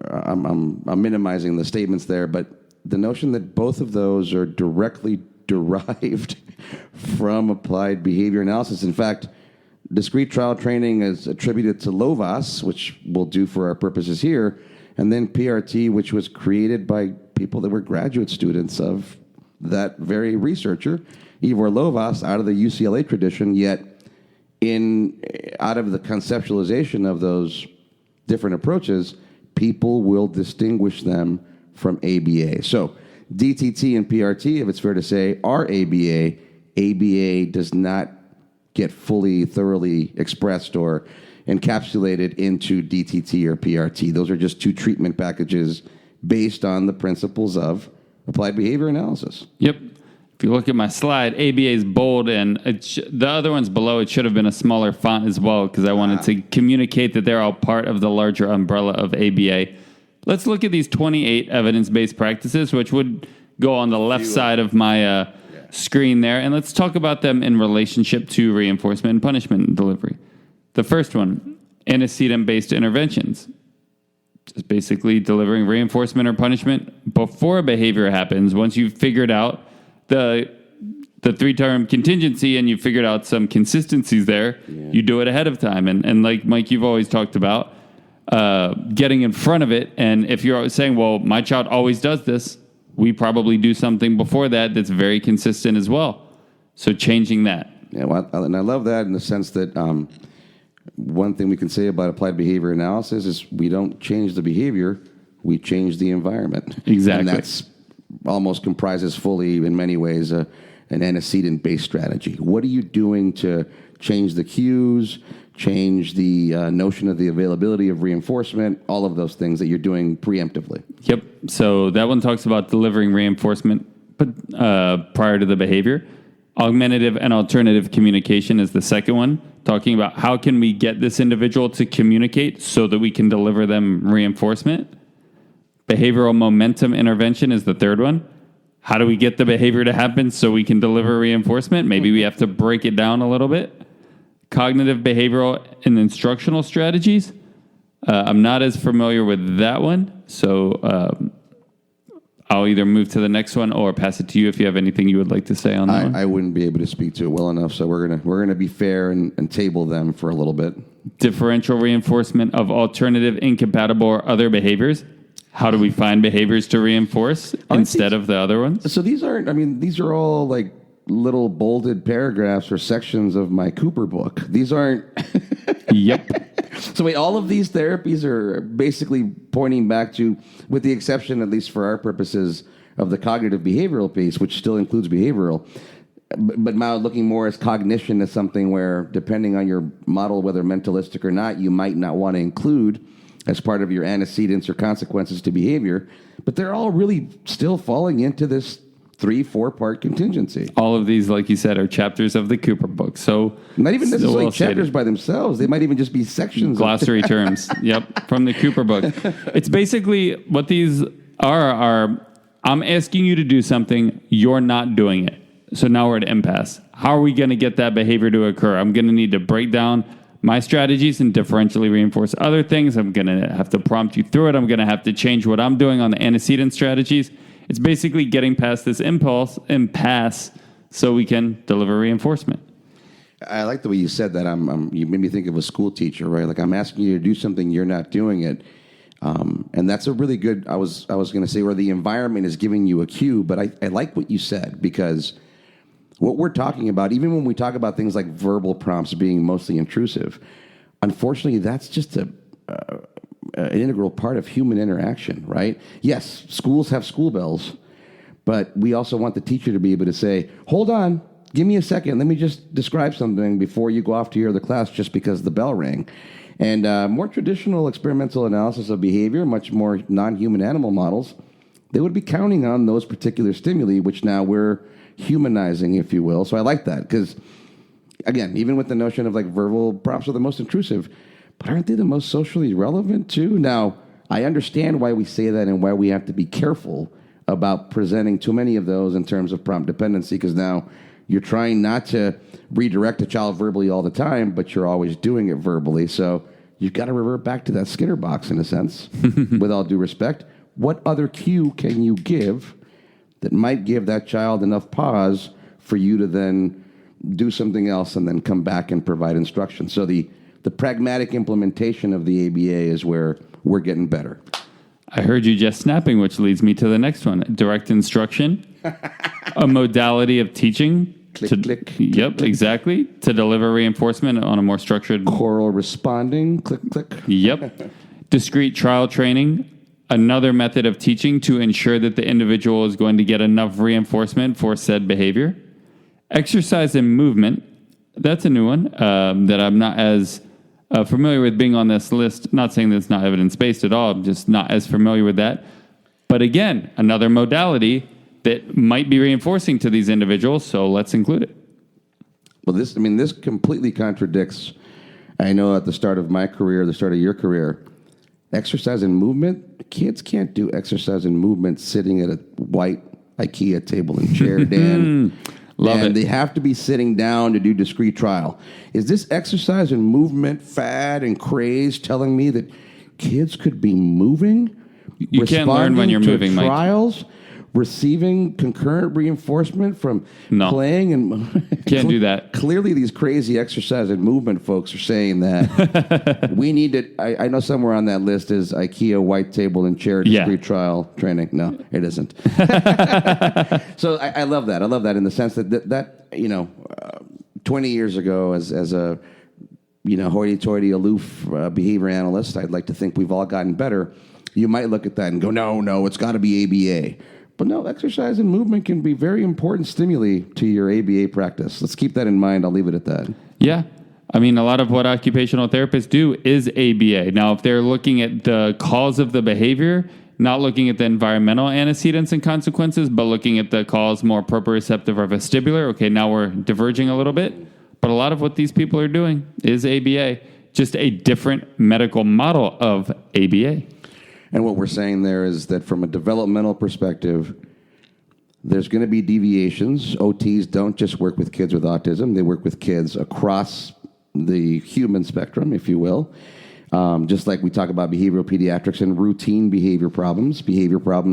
I'm minimizing the statements there, but the notion that both of those are directly derived from applied behavior analysis. In fact, discrete trial training is attributed to Lovaas, which we'll do for our purposes here, and then PRT, which was created by people that were graduate students of that very researcher, Ivor Lovaas, out of the UCLA tradition, yet out of the conceptualization of those different approaches, people will distinguish them from ABA. So DTT and PRT, if it's fair to say, are ABA. ABA does not get fully, thoroughly expressed or encapsulated into DTT or PRT. Those are just two treatment packages based on the principles of applied behavior analysis. Yep. If you look at my slide, ABA is bold, and the other ones below, it should have been a smaller font as well, because I wanted to communicate that they're all part of the larger umbrella of ABA. Let's look at these 28 evidence-based practices, which would go on the left side of my screen there, and let's talk about them in relationship to reinforcement and punishment delivery. The first one, antecedent-based interventions. Just basically delivering reinforcement or punishment before a behavior happens. Once you've figured out the three-term contingency and you've figured out some consistencies there, you do it ahead of time. And like Mike, you've always talked about getting in front of it. And if you're saying, well, my child always does this, we probably do something before that that's very consistent as well. So changing that. Yeah, well, and I love that in the sense that one thing we can say about applied behavior analysis is we don't change the behavior, we change the environment. Exactly. And that's almost comprises fully, in many ways, an antecedent-based strategy. What are you doing to change the cues, change the notion of the availability of reinforcement, all of those things that you're doing preemptively? Yep. So that one talks about delivering reinforcement but prior to the behavior. Augmentative and alternative communication is the second one, talking about how can we get this individual to communicate so that we can deliver them reinforcement. Behavioral momentum intervention is the third one. How do we get the behavior to happen so we can deliver reinforcement? Maybe we have to break it down a little bit. Cognitive, behavioral, and instructional strategies. I'm not as familiar with that one, so I'll either move to the next one or pass it to you if you have anything you would like to say on that one. I wouldn't be able to speak to it well enough, so we're gonna be fair and table them for a little bit. Differential reinforcement of alternative, incompatible, or other behaviors. How do we find behaviors to reinforce instead of the other ones? So these are all like little bolded paragraphs or sections of my Cooper book. These aren't. Yep. So wait, all of these therapies are basically pointing back to, with the exception, at least for our purposes, of the cognitive behavioral piece, which still includes behavioral, but now looking more as cognition as something where, depending on your model, whether mentalistic or not, you might not want to include as part of your antecedents or consequences to behavior. But they're all really still falling into this 3-4 part contingency. All of these, like you said, are chapters of the Cooper book. So not even necessarily well chapters stated. by themselves. They might even just be sections. Glossary terms. Yep. From the Cooper book. It's basically what these are I'm asking you to do something, you're not doing it. So now we're at impasse. How are we going to get that behavior to occur? I'm going to need to break down my strategies and differentially reinforce other things. I'm going to have to prompt you through it. I'm going to have to change what I'm doing on the antecedent strategies. It's basically getting past this impasse so we can deliver reinforcement. I like the way you said that. You made me think of a school teacher, right? Like, I'm asking you to do something, you're not doing it. And that's a really good, I was going to say, where the environment is giving you a cue, but I like what you said, because what we're talking about, even when we talk about things like verbal prompts being mostly intrusive, unfortunately, that's just an integral part of human interaction, right? Yes, schools have school bells, but we also want the teacher to be able to say, hold on, give me a second, let me just describe something before you go off to your other class just because the bell rang. And more traditional experimental analysis of behavior, much more non-human animal models, they would be counting on those particular stimuli, which now we're humanizing, if you will. So I like that, because, again, even with the notion of like verbal prompts are the most intrusive, but aren't they the most socially relevant too? Now, I understand why we say that and why we have to be careful about presenting too many of those in terms of prompt dependency, because now you're trying not to redirect a child verbally all the time, but you're always doing it verbally. So you've got to revert back to that Skinner box, in a sense, with all due respect. What other cue can you give that might give that child enough pause for you to then do something else and then come back and provide instruction? So the pragmatic implementation of the ABA is where we're getting better. I heard you just snapping, which leads me to the next one. Direct instruction, a modality of teaching. Click. Yep, exactly. To deliver reinforcement on a more structured... Choral responding, click. Yep. Discrete trial training, another method of teaching to ensure that the individual is going to get enough reinforcement for said behavior. Exercise and movement, that's a new one that I'm not as familiar with being on this list. Not saying that it's not evidence-based at all, I'm just not as familiar with that. But again, another modality that might be reinforcing to these individuals, so let's include it. Well, this completely contradicts, I know at the start of my career, the start of your career, exercise and movement. Kids can't do exercise and movement sitting at a white IKEA table and chair, Dan. Love it. They have to be sitting down to do discrete trial. Is this exercise and movement fad and craze telling me that kids could be moving? You can't learn when you're moving, Mike. Trials? Receiving concurrent reinforcement from playing and can't do that. Clearly, these crazy exercise and movement folks are saying that we need to. I know somewhere on that list is IKEA white table and chair discrete trial training. No, it isn't. So I love that. I love that in the sense that 20 years ago, as a hoity-toity, aloof behavior analyst, I'd like to think we've all gotten better. You might look at that and go, no, it's got to be ABA. But no, exercise and movement can be very important stimuli to your ABA practice. Let's keep that in mind. I'll leave it at that. Yeah. I mean, a lot of what occupational therapists do is ABA. Now, if they're looking at the cause of the behavior, not looking at the environmental antecedents and consequences, but looking at the cause more proprioceptive or vestibular, okay, now we're diverging a little bit. But a lot of what these people are doing is ABA, just a different medical model of ABA. And what we're saying there is that from a developmental perspective, there's going to be deviations. OTs don't just work with kids with autism. They work with kids across the human spectrum, if you will. Just like we talk about behavioral pediatrics and routine behavior problems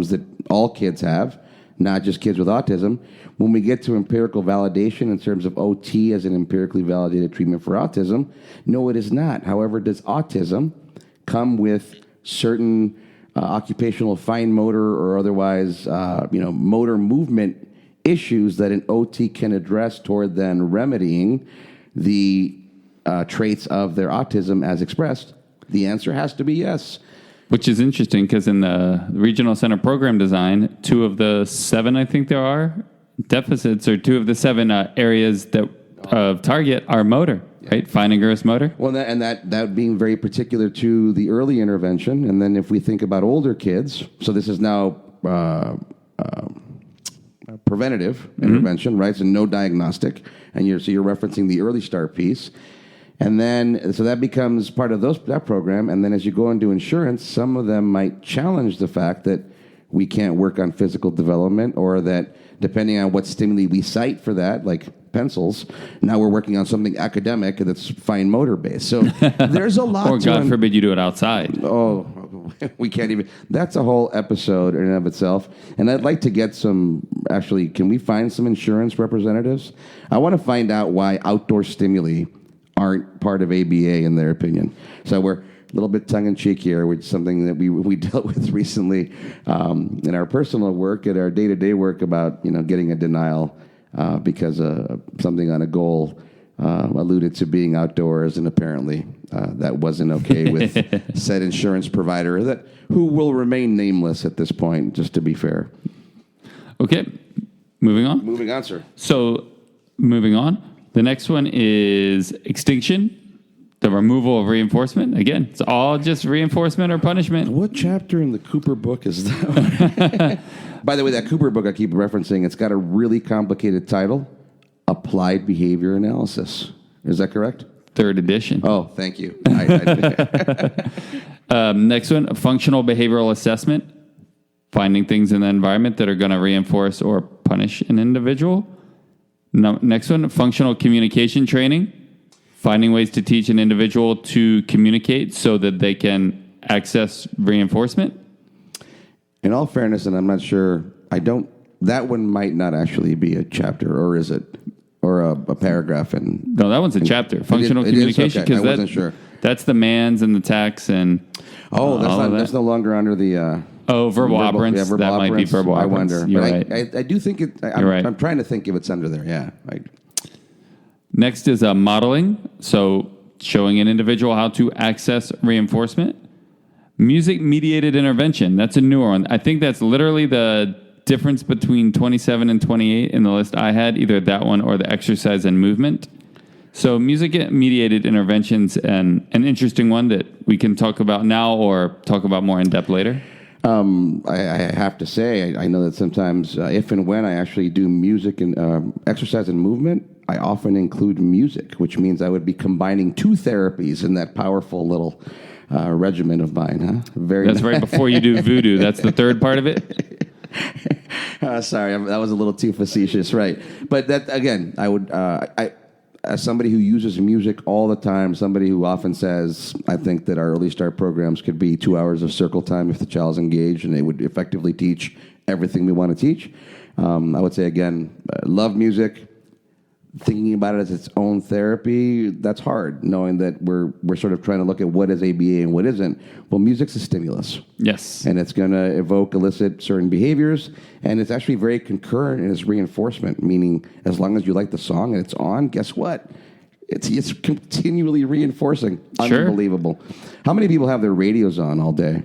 that all kids have, not just kids with autism. When we get to empirical validation in terms of OT as an empirically validated treatment for autism, no, it is not. However, does autism come with certain occupational fine motor or otherwise, motor movement issues that an OT can address toward then remedying the traits of their autism as expressed? The answer has to be yes. Which is interesting because in the regional center program design, 2 of the 7, I think there are deficits, or 2 of the 7 areas that of target are motor, right? Fine and gross motor. Well, that being very particular to the early intervention, and then if we think about older kids, so this is now preventative intervention, right? So no diagnostic, and you're referencing the early start piece. And then, so that becomes part of that program. And then as you go into insurance, some of them might challenge the fact that we can't work on physical development, or that depending on what stimuli we cite for that, like pencils, now we're working on something academic that's fine motor based. So there's a lot Or God forbid you do it outside. Oh, we can't even. That's a whole episode in and of itself. And I'd like to get can we find some insurance representatives? I want to find out why outdoor stimuli aren't part of ABA in their opinion. So we're a little bit tongue-in-cheek here, which is something that we dealt with recently in our personal work, at our day-to-day work, about getting a denial because something on a goal alluded to being outdoors, and apparently that wasn't okay with said insurance provider who will remain nameless at this point, just to be fair. Okay, moving on. Moving on, sir. So, moving on. The next one is extinction, the removal of reinforcement. Again, it's all just reinforcement or punishment. What chapter in the Cooper book is that? By the way, that Cooper book I keep referencing, it's got a really complicated title, Applied Behavior Analysis. Is that correct? 3rd edition. Oh, thank you. Next one, functional behavioral assessment, finding things in the environment that are going to reinforce or punish an individual. Next one, functional communication training, finding ways to teach an individual to communicate so that they can access reinforcement. In all fairness, and I'm not sure, that one might not actually be a chapter, or is it? Or a paragraph No, that one's a chapter. Functional communication. Okay. I wasn't sure. That's the mands and the tax and that's no longer under the... verbal operants. Yeah, verbal that operants. Might be verbal operants. I wonder. You're but right. I do think it... I'm trying to think if it's under there. Yeah. Right. Next is modeling. So showing an individual how to access reinforcement. Music-mediated intervention. That's a newer one. I think that's literally the difference between 27 and 28 in the list I had, either that one or the exercise and movement. So music-mediated interventions, and an interesting one that we can talk about now or talk about more in depth later. I have to say, I know that sometimes, if and when I actually do music and exercise and movement, I often include music, which means I would be combining 2 therapies in that powerful little regimen of mine. Huh? That's right before you do voodoo. That's the 3rd part of it. Sorry, that was a little too facetious, right? But that again, I would, as somebody who uses music all the time, somebody who often says, I think that our early start programs could be 2 hours of circle time if the child's engaged, and they would effectively teach everything we want to teach. I would say again, love music. Thinking about it as its own therapy, that's hard, knowing that we're sort of trying to look at what is ABA and what isn't. Well, music's a stimulus. Yes. And it's going to elicit certain behaviors, and it's actually very concurrent in its reinforcement, meaning as long as you like the song and it's on, guess what? It's continually reinforcing. Sure. Unbelievable. How many people have their radios on all day?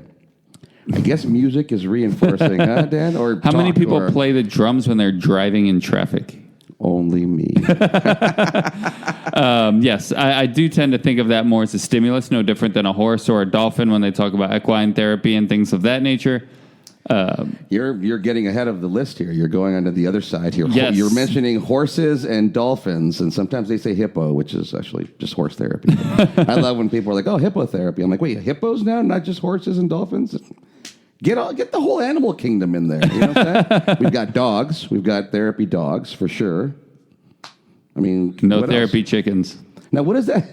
I guess music is reinforcing, huh, Dan? Or how many people play the drums when they're driving in traffic? Only me. Yes, I do tend to think of that more as a stimulus, no different than a horse or a dolphin when they talk about equine therapy and things of that nature. You're getting ahead of the list here. You're going onto the other side here. Yes. You're mentioning horses and dolphins, and sometimes they say hippo, which is actually just horse therapy. I love when people are like, "Oh, hippo therapy." I'm like, "Wait, hippos now, not just horses and dolphins." Get the whole animal kingdom in there. You know what I'm saying? We've got dogs. We've got therapy dogs for sure. I mean, no therapy chickens. Now, what is that?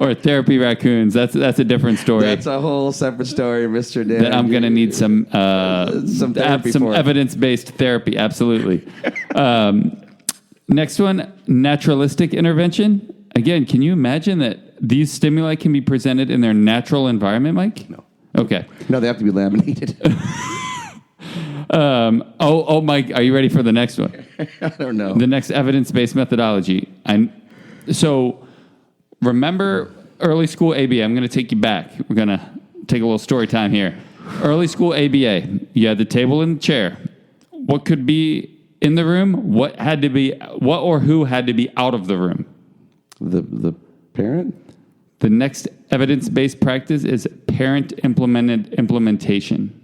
or therapy raccoons. That's a different story. That's a whole separate story, Mr. Dan. That I'm going to need some therapy some for. evidence-based therapy. Absolutely. Next one, naturalistic intervention. Again, can you imagine that these stimuli can be presented in their natural environment, Mike? No. Okay. No, they have to be laminated. Mike, are you ready for the next one? I don't know. The next evidence-based methodology. So remember early school ABA. I'm going to take you back. We're going to take a little story time here. Early school ABA. You had the table and the chair. What could be in the room? What or who had to be out of the room? The parent? The next evidence-based practice is parent-implemented implementation.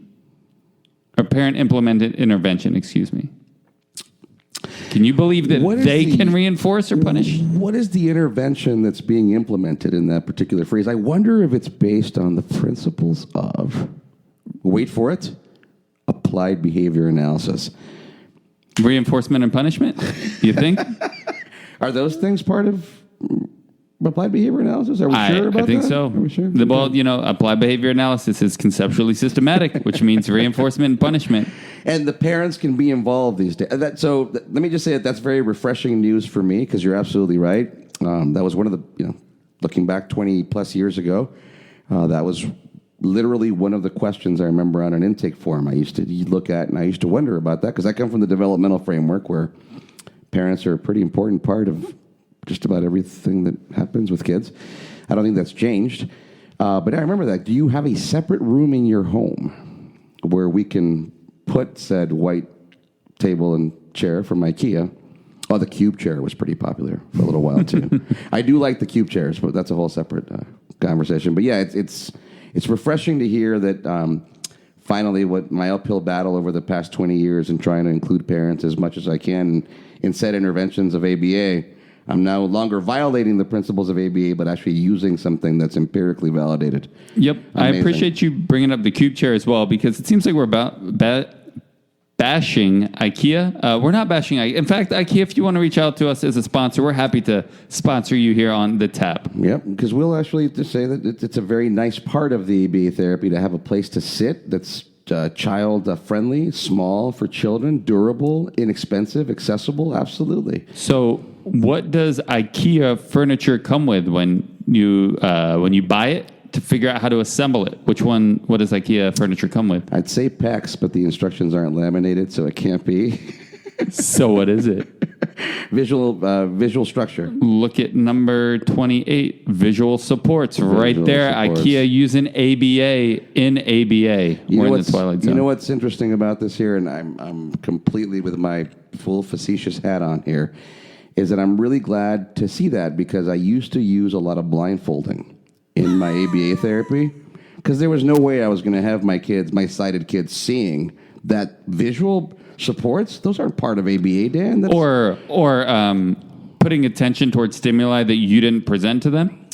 Or parent-implemented intervention, excuse me. Can you believe that they can reinforce or punish? What is the intervention that's being implemented in that particular phrase? I wonder if it's based on the principles of, wait for it, applied behavior analysis. Reinforcement and punishment, you think? Are those things part of applied behavior analysis? Are we sure about that? I think so. Are we sure? Well, applied behavior analysis is conceptually systematic, which means reinforcement and punishment. And the parents can be involved these days. Let me just say that's very refreshing news for me, because you're absolutely right. That was one of the, looking back 20 plus years ago, that was literally one of the questions I remember on an intake form I used to look at, and I used to wonder about that, because I come from the developmental framework where parents are a pretty important part of just about everything that happens with kids. I don't think that's changed. But I remember that. Do you have a separate room in your home where we can put said white table and chair from IKEA? Oh, the cube chair was pretty popular for a little while, too. I do like the cube chairs, but that's a whole separate conversation. But yeah, it's refreshing to hear that finally what my uphill battle over the past 20 years in trying to include parents as much as I can in said interventions of ABA, I'm no longer violating the principles of ABA, but actually using something that's empirically validated. Yep. Amazing. I appreciate you bringing up the cube chair as well, because it seems like we're about bashing IKEA. We're not bashing IKEA. In fact, IKEA, if you want to reach out to us as a sponsor, we're happy to sponsor you here on The Tap. Yep, because we'll actually just say that it's a very nice part of the ABA therapy to have a place to sit that's child-friendly, small for children, durable, inexpensive, accessible. Absolutely. So what does IKEA furniture come with when you buy it to figure out how to assemble it? What does IKEA furniture come with? I'd say PEX, but the instructions aren't laminated, so it can't be. So what is it? Visual structure. Look at number 28, visual supports. Right there, supports. IKEA using ABA in ABA. We're in the Twilight Zone. You know what's interesting about this here, and I'm completely with my full facetious hat on here, is that I'm really glad to see that, because I used to use a lot of blindfolding in my ABA therapy, because there was no way I was going to have my sighted kids, seeing that visual supports. Those aren't part of ABA, Dan. Or putting attention towards stimuli that you didn't present to them.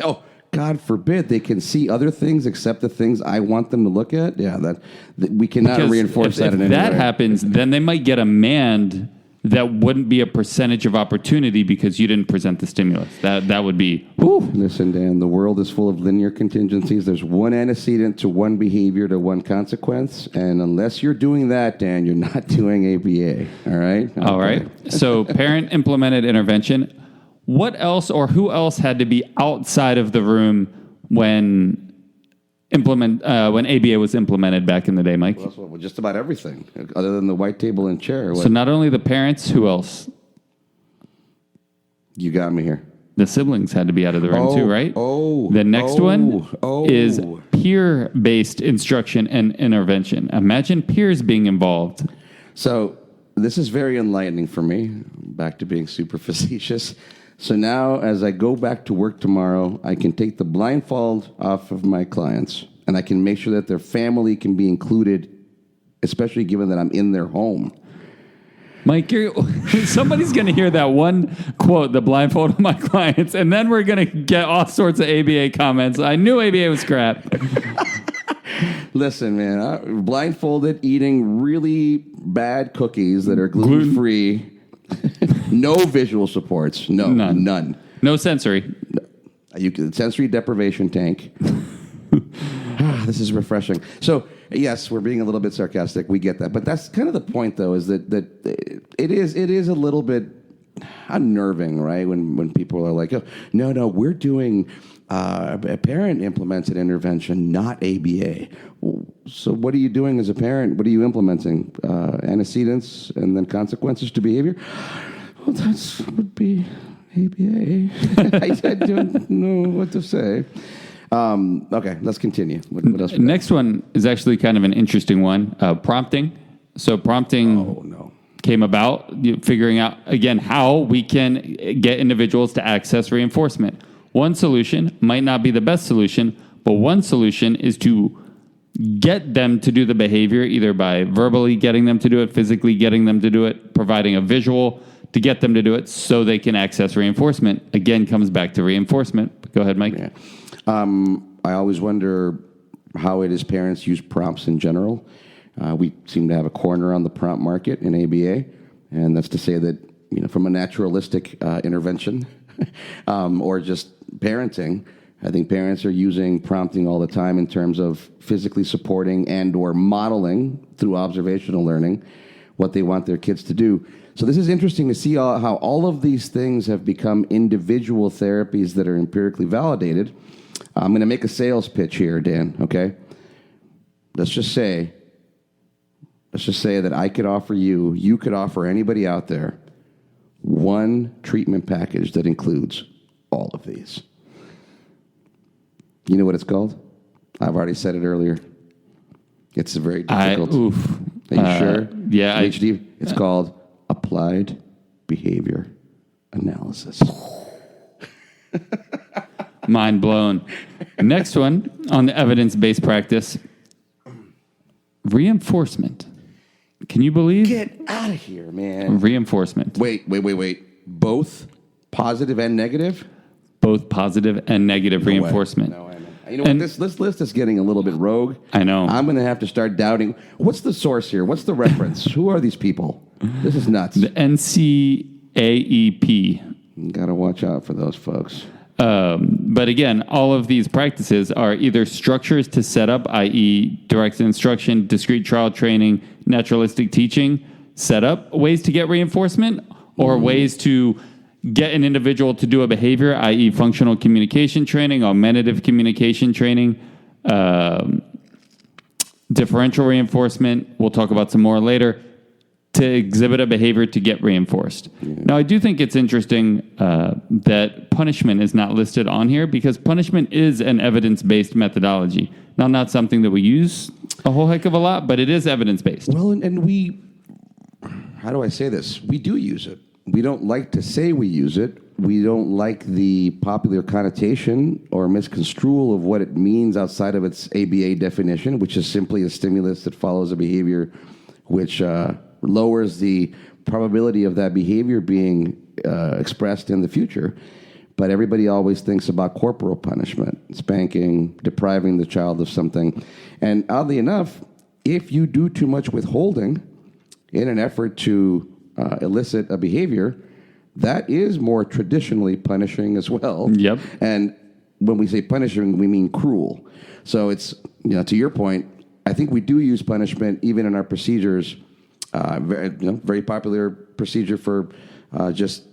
Oh, God forbid they can see other things except the things I want them to look at. Yeah, that we cannot reinforce that in any way. If that happens, then they might get a mand that wouldn't be a percentage of opportunity because you didn't present the stimulus. That would be, whew. Listen, Dan, the world is full of linear contingencies. There's one antecedent to one behavior to one consequence. And unless you're doing that, Dan, you're not doing ABA. All right? Okay. All right. So parent-implemented intervention. What else or who else had to be outside of the room when ABA was implemented back in the day, Mike? Well, just about everything, other than the white table and chair. So not only the parents, who else? You got me here. The siblings had to be out of the room too, right? The next one is peer-based instruction and intervention. Imagine peers being involved. So this is very enlightening for me, back to being super facetious. So now, as I go back to work tomorrow, I can take the blindfold off of my clients, and I can make sure that their family can be included, especially given that I'm in their home. Mike, somebody's going to hear that one quote, the blindfold of my clients, and then we're going to get all sorts of ABA comments. I knew ABA was crap. Listen, man, blindfolded, eating really bad cookies that are gluten-free. No visual supports. No, none. No sensory. sensory deprivation tank. This is refreshing. So, yes, we're being a little bit sarcastic. We get that. But that's kind of the point, though, is that it is a little bit unnerving, right? When people are like, oh, no, we're doing a parent-implemented intervention, not ABA. So what are you doing as a parent? What are you implementing? Antecedents and then consequences to behavior? Well, that would be ABA. I don't know what to say. Okay, let's continue. What else? Next one is actually kind of an interesting one. Prompting. So prompting came about, figuring out, again, how we can get individuals to access reinforcement. One solution might not be the best solution, but one solution is to get them to do the behavior, either by verbally getting them to do it, physically getting them to do it, providing a visual to get them to do it so they can access reinforcement. Again, comes back to reinforcement. Go ahead, Mike. Yeah. I always wonder how it is parents use prompts in general. We seem to have a corner on the prompt market in ABA, and that's to say that, from a naturalistic intervention or just parenting, I think parents are using prompting all the time in terms of physically supporting and or modeling through observational learning what they want their kids to do. So this is interesting to see how all of these things have become individual therapies that are empirically validated. I'm going to make a sales pitch here, Dan, okay? Let's just say that I could offer you could offer anybody out there one treatment package that includes all of these. You know what it's called? I've already said it earlier. It's very difficult. Are you sure? Yeah. PhD? It's called applied behavior analysis. Mind blown. Next one on the evidence-based practice, reinforcement. Can you believe? Get out of here, man. Reinforcement. Wait. Both positive and negative? Both positive and negative reinforcement. No, I know. You know what? This list is getting a little bit rogue. I know. I'm going to have to start doubting. What's the source here? What's the reference? Who are these people? This is nuts. The NCAEP. Got to watch out for those folks. But again, all of these practices are either structures to set up, i.e. direct instruction, discrete trial training, naturalistic teaching, set up ways to get reinforcement, or ways to get an individual to do a behavior, i.e. functional communication training, augmentative communication training, differential reinforcement. We'll talk about some more later. To exhibit a behavior to get reinforced. Now, I do think it's interesting that punishment is not listed on here because punishment is an evidence-based methodology. Now, not something that we use a whole heck of a lot, but it is evidence-based. Well, and we, how do I say this? We do use it. We don't like to say we use it. We don't like the popular connotation or misconstrual of what it means outside of its ABA definition, which is simply a stimulus that follows a behavior which lowers the probability of that behavior being expressed in the future. But everybody always thinks about corporal punishment, spanking, depriving the child of something. And oddly enough, if you do too much withholding in an effort to elicit a behavior, that is more traditionally punishing as well. Yep. And when we say punishing, we mean cruel. So it's, to your point, I think we do use punishment even in our procedures. Very popular procedure for just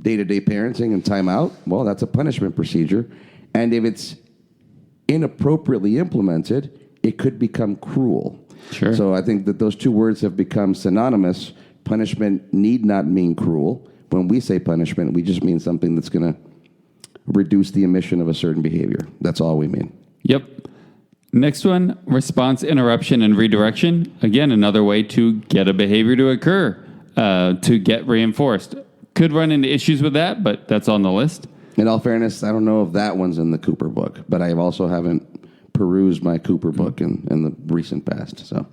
day-to-day parenting and timeout. Well, that's a punishment procedure. And if it's inappropriately implemented, it could become cruel. Sure. So I think that those two words have become synonymous. Punishment need not mean cruel. When we say punishment, we just mean something that's going to reduce the emission of a certain behavior. That's all we mean. Yep. Next one, response interruption and redirection. Again, another way to get a behavior to occur, to get reinforced. Could run into issues with that, but that's on the list. In all fairness, I don't know if that one's in the Cooper book, but I also haven't perused my Cooper book in the recent past. So,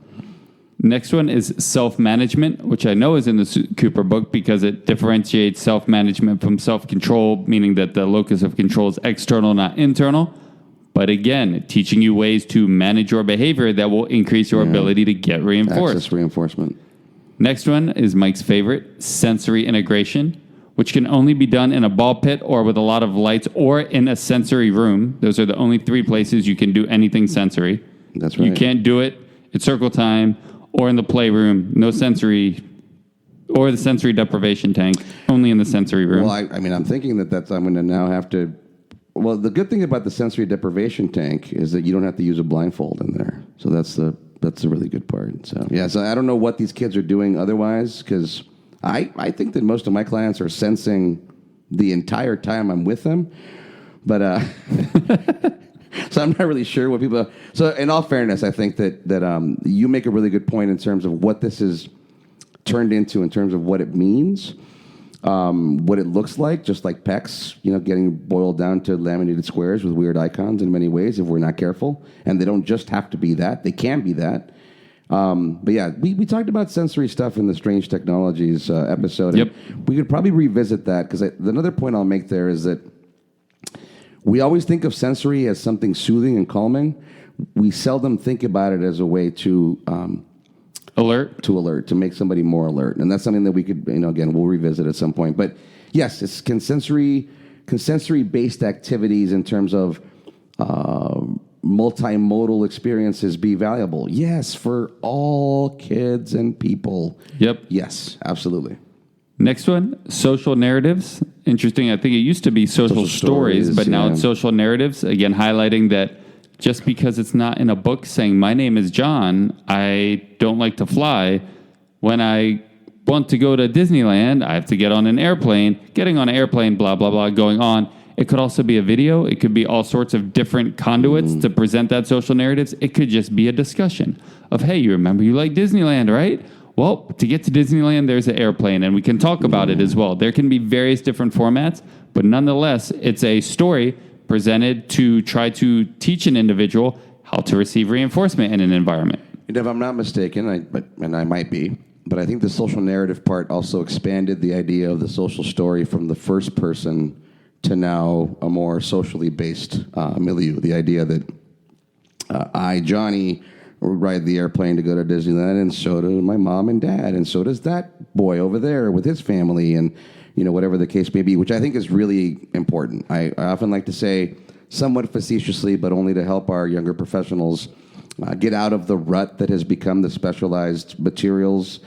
next one is self-management, which I know is in the Cooper book because it differentiates self-management from self-control, meaning that the locus of control is external, not internal. But again, teaching you ways to manage your behavior that will increase your ability to get reinforced. Access reinforcement. Next one is Mike's favorite, sensory integration, which can only be done in a ball pit or with a lot of lights or in a sensory room. Those are the only 3 places you can do anything sensory. That's right. You can't do it at circle time or in the playroom. No sensory or the sensory deprivation tank. Only in the sensory room. Well, I mean, I'm thinking that I'm going to now have to. Well, the good thing about the sensory deprivation tank is that you don't have to use a blindfold in there. So that's a really good part. So yeah, so I don't know what these kids are doing otherwise, because I think that most of my clients are sensing the entire time I'm with them, but so I'm not really sure what people. So in all fairness, I think that you make a really good point in terms of what this is turned into, in terms of what it means. What it looks like, just like PECs, getting boiled down to laminated squares with weird icons in many ways if we're not careful. And they don't just have to be that. They can be that. But yeah, we talked about sensory stuff in the Strange Technologies episode. Yep. And we could probably revisit that, because another point I'll make there is that we always think of sensory as something soothing and calming. We seldom think about it as a way to... to make somebody more alert. And that's something that we could, again, we'll revisit at some point. But yes, can sensory-based activities in terms of multimodal experiences be valuable? Yes, for all kids and people. Yep. Yes, absolutely. Next one, social narratives. Interesting. I think it used to be social stories, but now it's social narratives. Again, highlighting that just because it's not in a book saying, my name is John, I don't like to fly. When I want to go to Disneyland, I have to get on an airplane. Getting on an airplane, blah, blah, blah, going on. It could also be a video. It could be all sorts of different conduits to present that social narratives. It could just be a discussion of, hey, you remember you like Disneyland, right? Well, to get to Disneyland, there's an airplane, and we can talk about it as well. There can be various different formats, but nonetheless, it's a story presented to try to teach an individual how to receive reinforcement in an environment. And if I'm not mistaken, and I might be, but I think the social narrative part also expanded the idea of the social story from the first person to now a more socially based milieu. The idea that I, Johnny, would ride the airplane to go to Disneyland, and so do my mom and dad, and so does that boy over there with his family, and whatever the case may be, which I think is really important. I often like to say, somewhat facetiously, but only to help our younger professionals get out of the rut that has become the specialized materials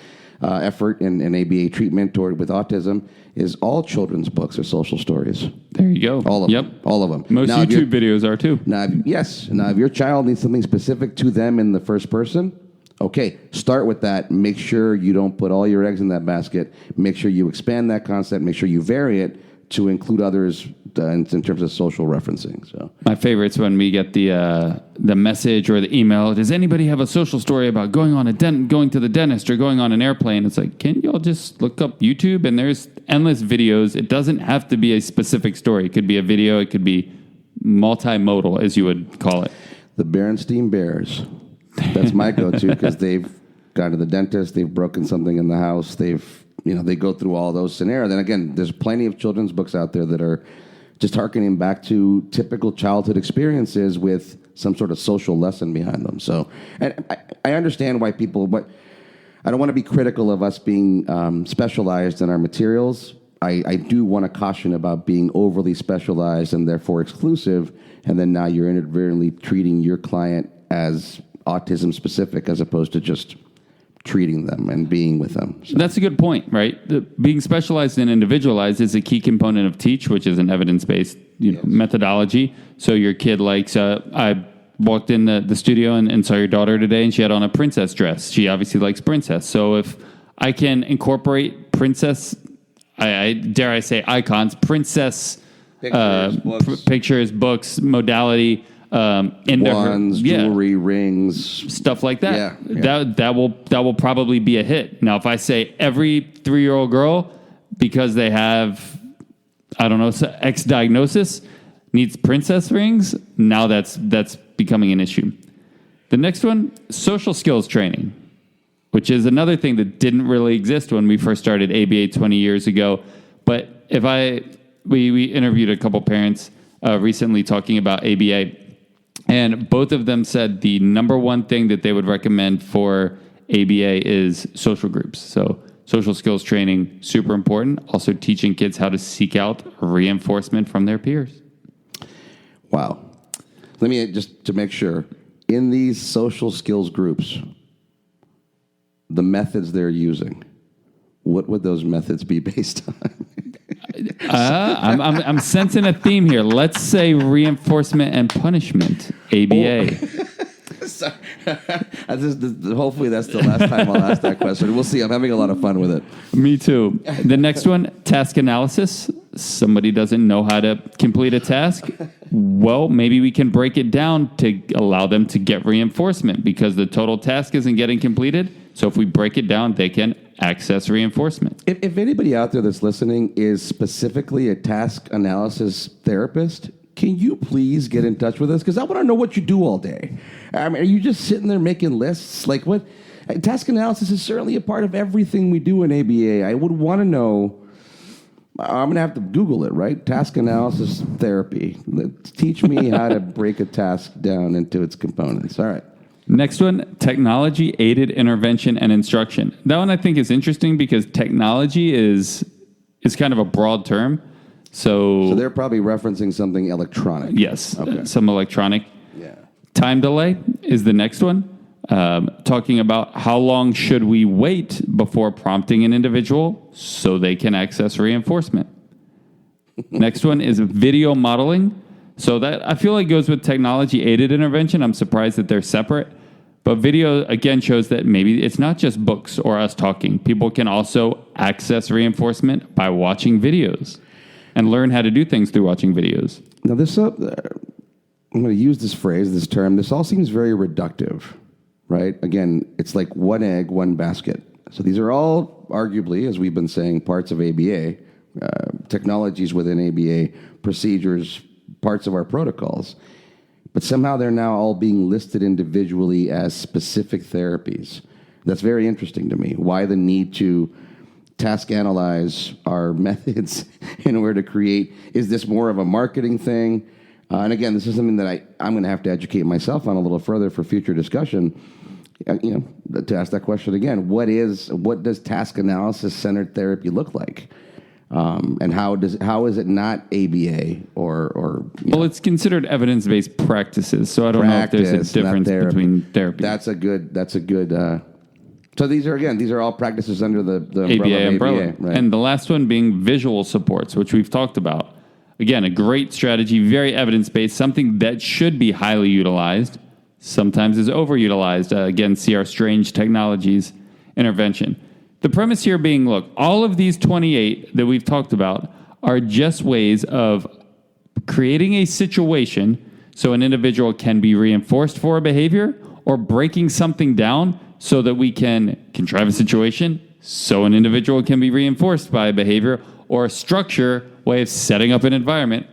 effort in ABA treatment or with autism, is all children's books are social stories. There you go. All of them. All of them. Most now, YouTube videos are too. Now, if your child needs something specific to them in the first person, okay, start with that. Make sure you don't put all your eggs in that basket. Make sure you expand that concept. Make sure you vary it to include others in terms of social referencing. So my favorite's when we get the message or the email. Does anybody have a social story about going to the dentist or going on an airplane? It's like, can y'all just look up YouTube? And there's endless videos. It doesn't have to be a specific story. It could be a video. It could be multimodal, as you would call it. The Berenstein Bears. That's my go-to, because they've gone to the dentist, they've broken something in the house, they go through all those scenarios. And again, there's plenty of children's books out there that are just hearkening back to typical childhood experiences with some sort of social lesson behind them. So, and I understand why people, but I don't want to be critical of us being specialized in our materials. I do want to caution about being overly specialized and therefore exclusive, and then now you're inadvertently treating your client as autism specific as opposed to just treating them and being with them. So. That's a good point, right? Being specialized and individualized is a key component of Teach, which is an evidence-based methodology. So your kid likes, I walked in the studio and saw your daughter today, and she had on a princess dress. She obviously likes princess. So if I can incorporate princess, I dare I say icons, princess pictures, books, modality, wands, jewelry, rings, stuff like that. Yeah. That will probably be a hit. Now, if I say every 3-year-old girl, because they have, I don't know, X diagnosis, needs princess rings, now that's becoming an issue. The next one, social skills training, which is another thing that didn't really exist when we first started ABA 20 years ago. But we interviewed a couple parents recently talking about ABA. And both of them said the number one thing that they would recommend for ABA is social groups. So Social skills training, super important. Also teaching kids how to seek out reinforcement from their peers. Wow. Let me just to make sure. In these social skills groups, the methods they're using, what would those methods be based on? I'm sensing a theme here. Let's say reinforcement and punishment, ABA. Hopefully that's the last time I'll ask that question. We'll see. I'm having a lot of fun with it. Me too. The next one, task analysis. Somebody doesn't know how to complete a task. Well, maybe we can break it down to allow them to get reinforcement because the total task isn't getting completed. So if we break it down, they can access reinforcement. If anybody out there that's listening is specifically a task analysis therapist, can you please get in touch with us? Because I want to know what you do all day. I mean, are you just sitting there making lists? Like what? Task analysis is certainly a part of everything we do in ABA. I would want to know. I'm going to have to Google it, right? Task analysis therapy. Teach me how to break a task down into its components. All right. Next one, technology-aided intervention and instruction. That one I think is interesting because technology is kind of a broad term. So they're probably referencing something electronic. Yes, Okay. some electronic. Yeah. Time delay is the next one. Talking about how long should we wait before prompting an individual so they can access reinforcement. Next one is video modeling. So that I feel like goes with technology-aided intervention. I'm surprised that they're separate. But video, again, shows that maybe it's not just books or us talking. People can also access reinforcement by watching videos and learn how to do things through watching videos. Now, I'm going to use this phrase, this term. This all seems very reductive, right? Again, it's like one egg, one basket. So these are all arguably, as we've been saying, parts of ABA, technologies within ABA, procedures, parts of our protocols. But somehow they're now all being listed individually as specific therapies. That's very interesting to me. Why the need to task analyze our methods in order to create? Is this more of a marketing thing? And again, this is something that I'm going to have to educate myself on a little further for future discussion. To ask that question again, what does task analysis centered therapy look like? And how is it not ABA or Well, it's considered evidence-based practices, so I don't know if there's a difference between therapy. That's a good. So these are all practices under the ABA umbrella. ABA, right? And the last one being visual supports, which we've talked about. Again, a great strategy, very evidence-based, something that should be highly utilized, sometimes is overutilized. Again, see our strange technologies intervention. The premise here being, look, all of these 28 that we've talked about are just ways of creating a situation so an individual can be reinforced for a behavior or breaking something down so that we can contrive a situation so an individual can be reinforced by a behavior, or a structure, way of setting up an environment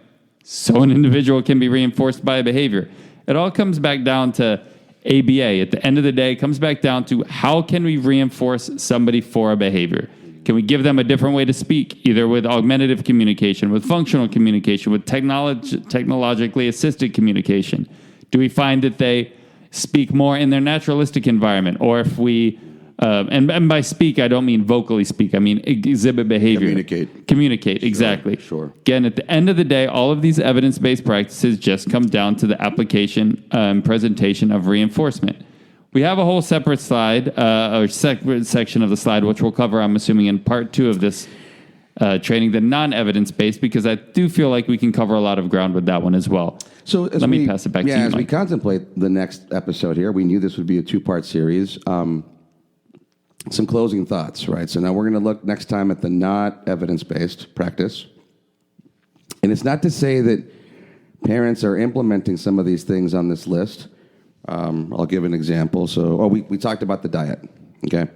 so an individual can be reinforced by a behavior. It all comes back down to ABA. At the end of the day, it comes back down to how can we reinforce somebody for a behavior? Can we give them a different way to speak, either with augmentative communication, with functional communication, with technologically assisted communication? Do we find that they speak more in their naturalistic environment? Or if we, and by speak, I don't mean vocally speak, I mean exhibit behavior. Communicate, exactly. Sure. Again, at the end of the day, all of these evidence-based practices just come down to the application and presentation of reinforcement. We have a whole separate slide, or separate section of the slide, which we'll cover, I'm assuming, in part 2 of this training, the non-evidence-based, because I do feel like we can cover a lot of ground with that one as well. So let me pass it back to you, as Mike. we contemplate the next episode here, we knew this would be a 2-part series. Some closing thoughts, right? So now we're going to look next time at the not evidence-based practice. And it's not to say that parents are implementing some of these things on this list. I'll give an example. So, we talked about the diet, okay?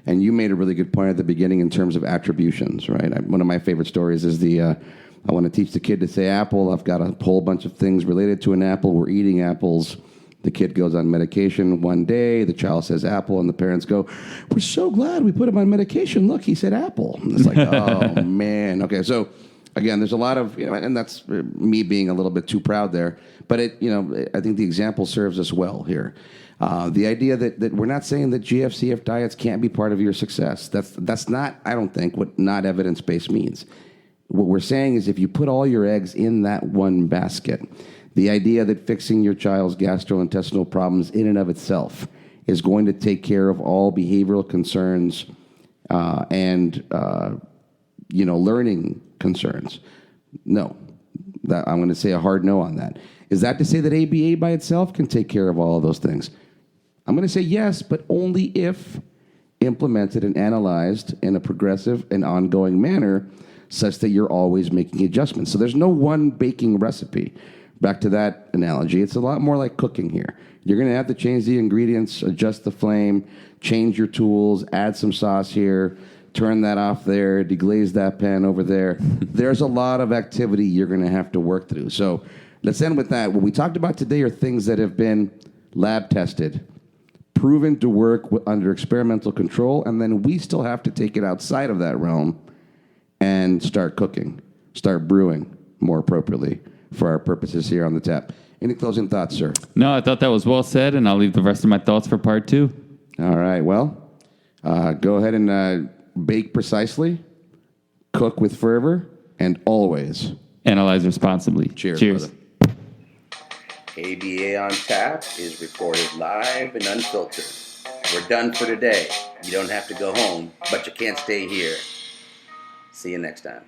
And you made a really good point at the beginning in terms of attributions, right? One of my favorite stories is I want to teach the kid to say apple. I've got a whole bunch of things related to an apple. We're eating apples. The kid goes on medication one day. The child says apple, and the parents go, "We're so glad we put him on medication. Look, he said apple." And it's like, oh, man. Okay, so, again, there's a lot of, and that's me being a little bit too proud there. But, I think the example serves us well here. The idea that we're not saying that GFCF diets can't be part of your success. That's not, I don't think, what not evidence-based means. What we're saying is if you put all your eggs in that one basket, the idea that fixing your child's gastrointestinal problems in and of itself is going to take care of all behavioral concerns and learning concerns. No. I'm going to say a hard no on that. Is that to say that ABA by itself can take care of all of those things? I'm going to say yes, but only if implemented and analyzed in a progressive and ongoing manner such that you're always making adjustments. So there's no one baking recipe. Back to that analogy, it's a lot more like cooking here. You're going to have to change the ingredients, adjust the flame, change your tools, add some sauce here, turn that off there, deglaze that pan over there. There's a lot of activity you're going to have to work through. So let's end with that. What we talked about today are things that have been lab tested, proven to work under experimental control, and then we still have to take it outside of that realm and start cooking, start brewing more appropriately for our purposes here on the tap. Any closing thoughts, sir? No, I thought that was well said, and I'll leave the rest of my thoughts for part 2. All right. Well, go ahead and bake precisely, cook with fervor, and always analyze responsibly. Cheers. Cheers. Brother. ABA on Tap is recorded live and unfiltered. We're done for today. You don't have to go home, but you can't stay here. See you next time.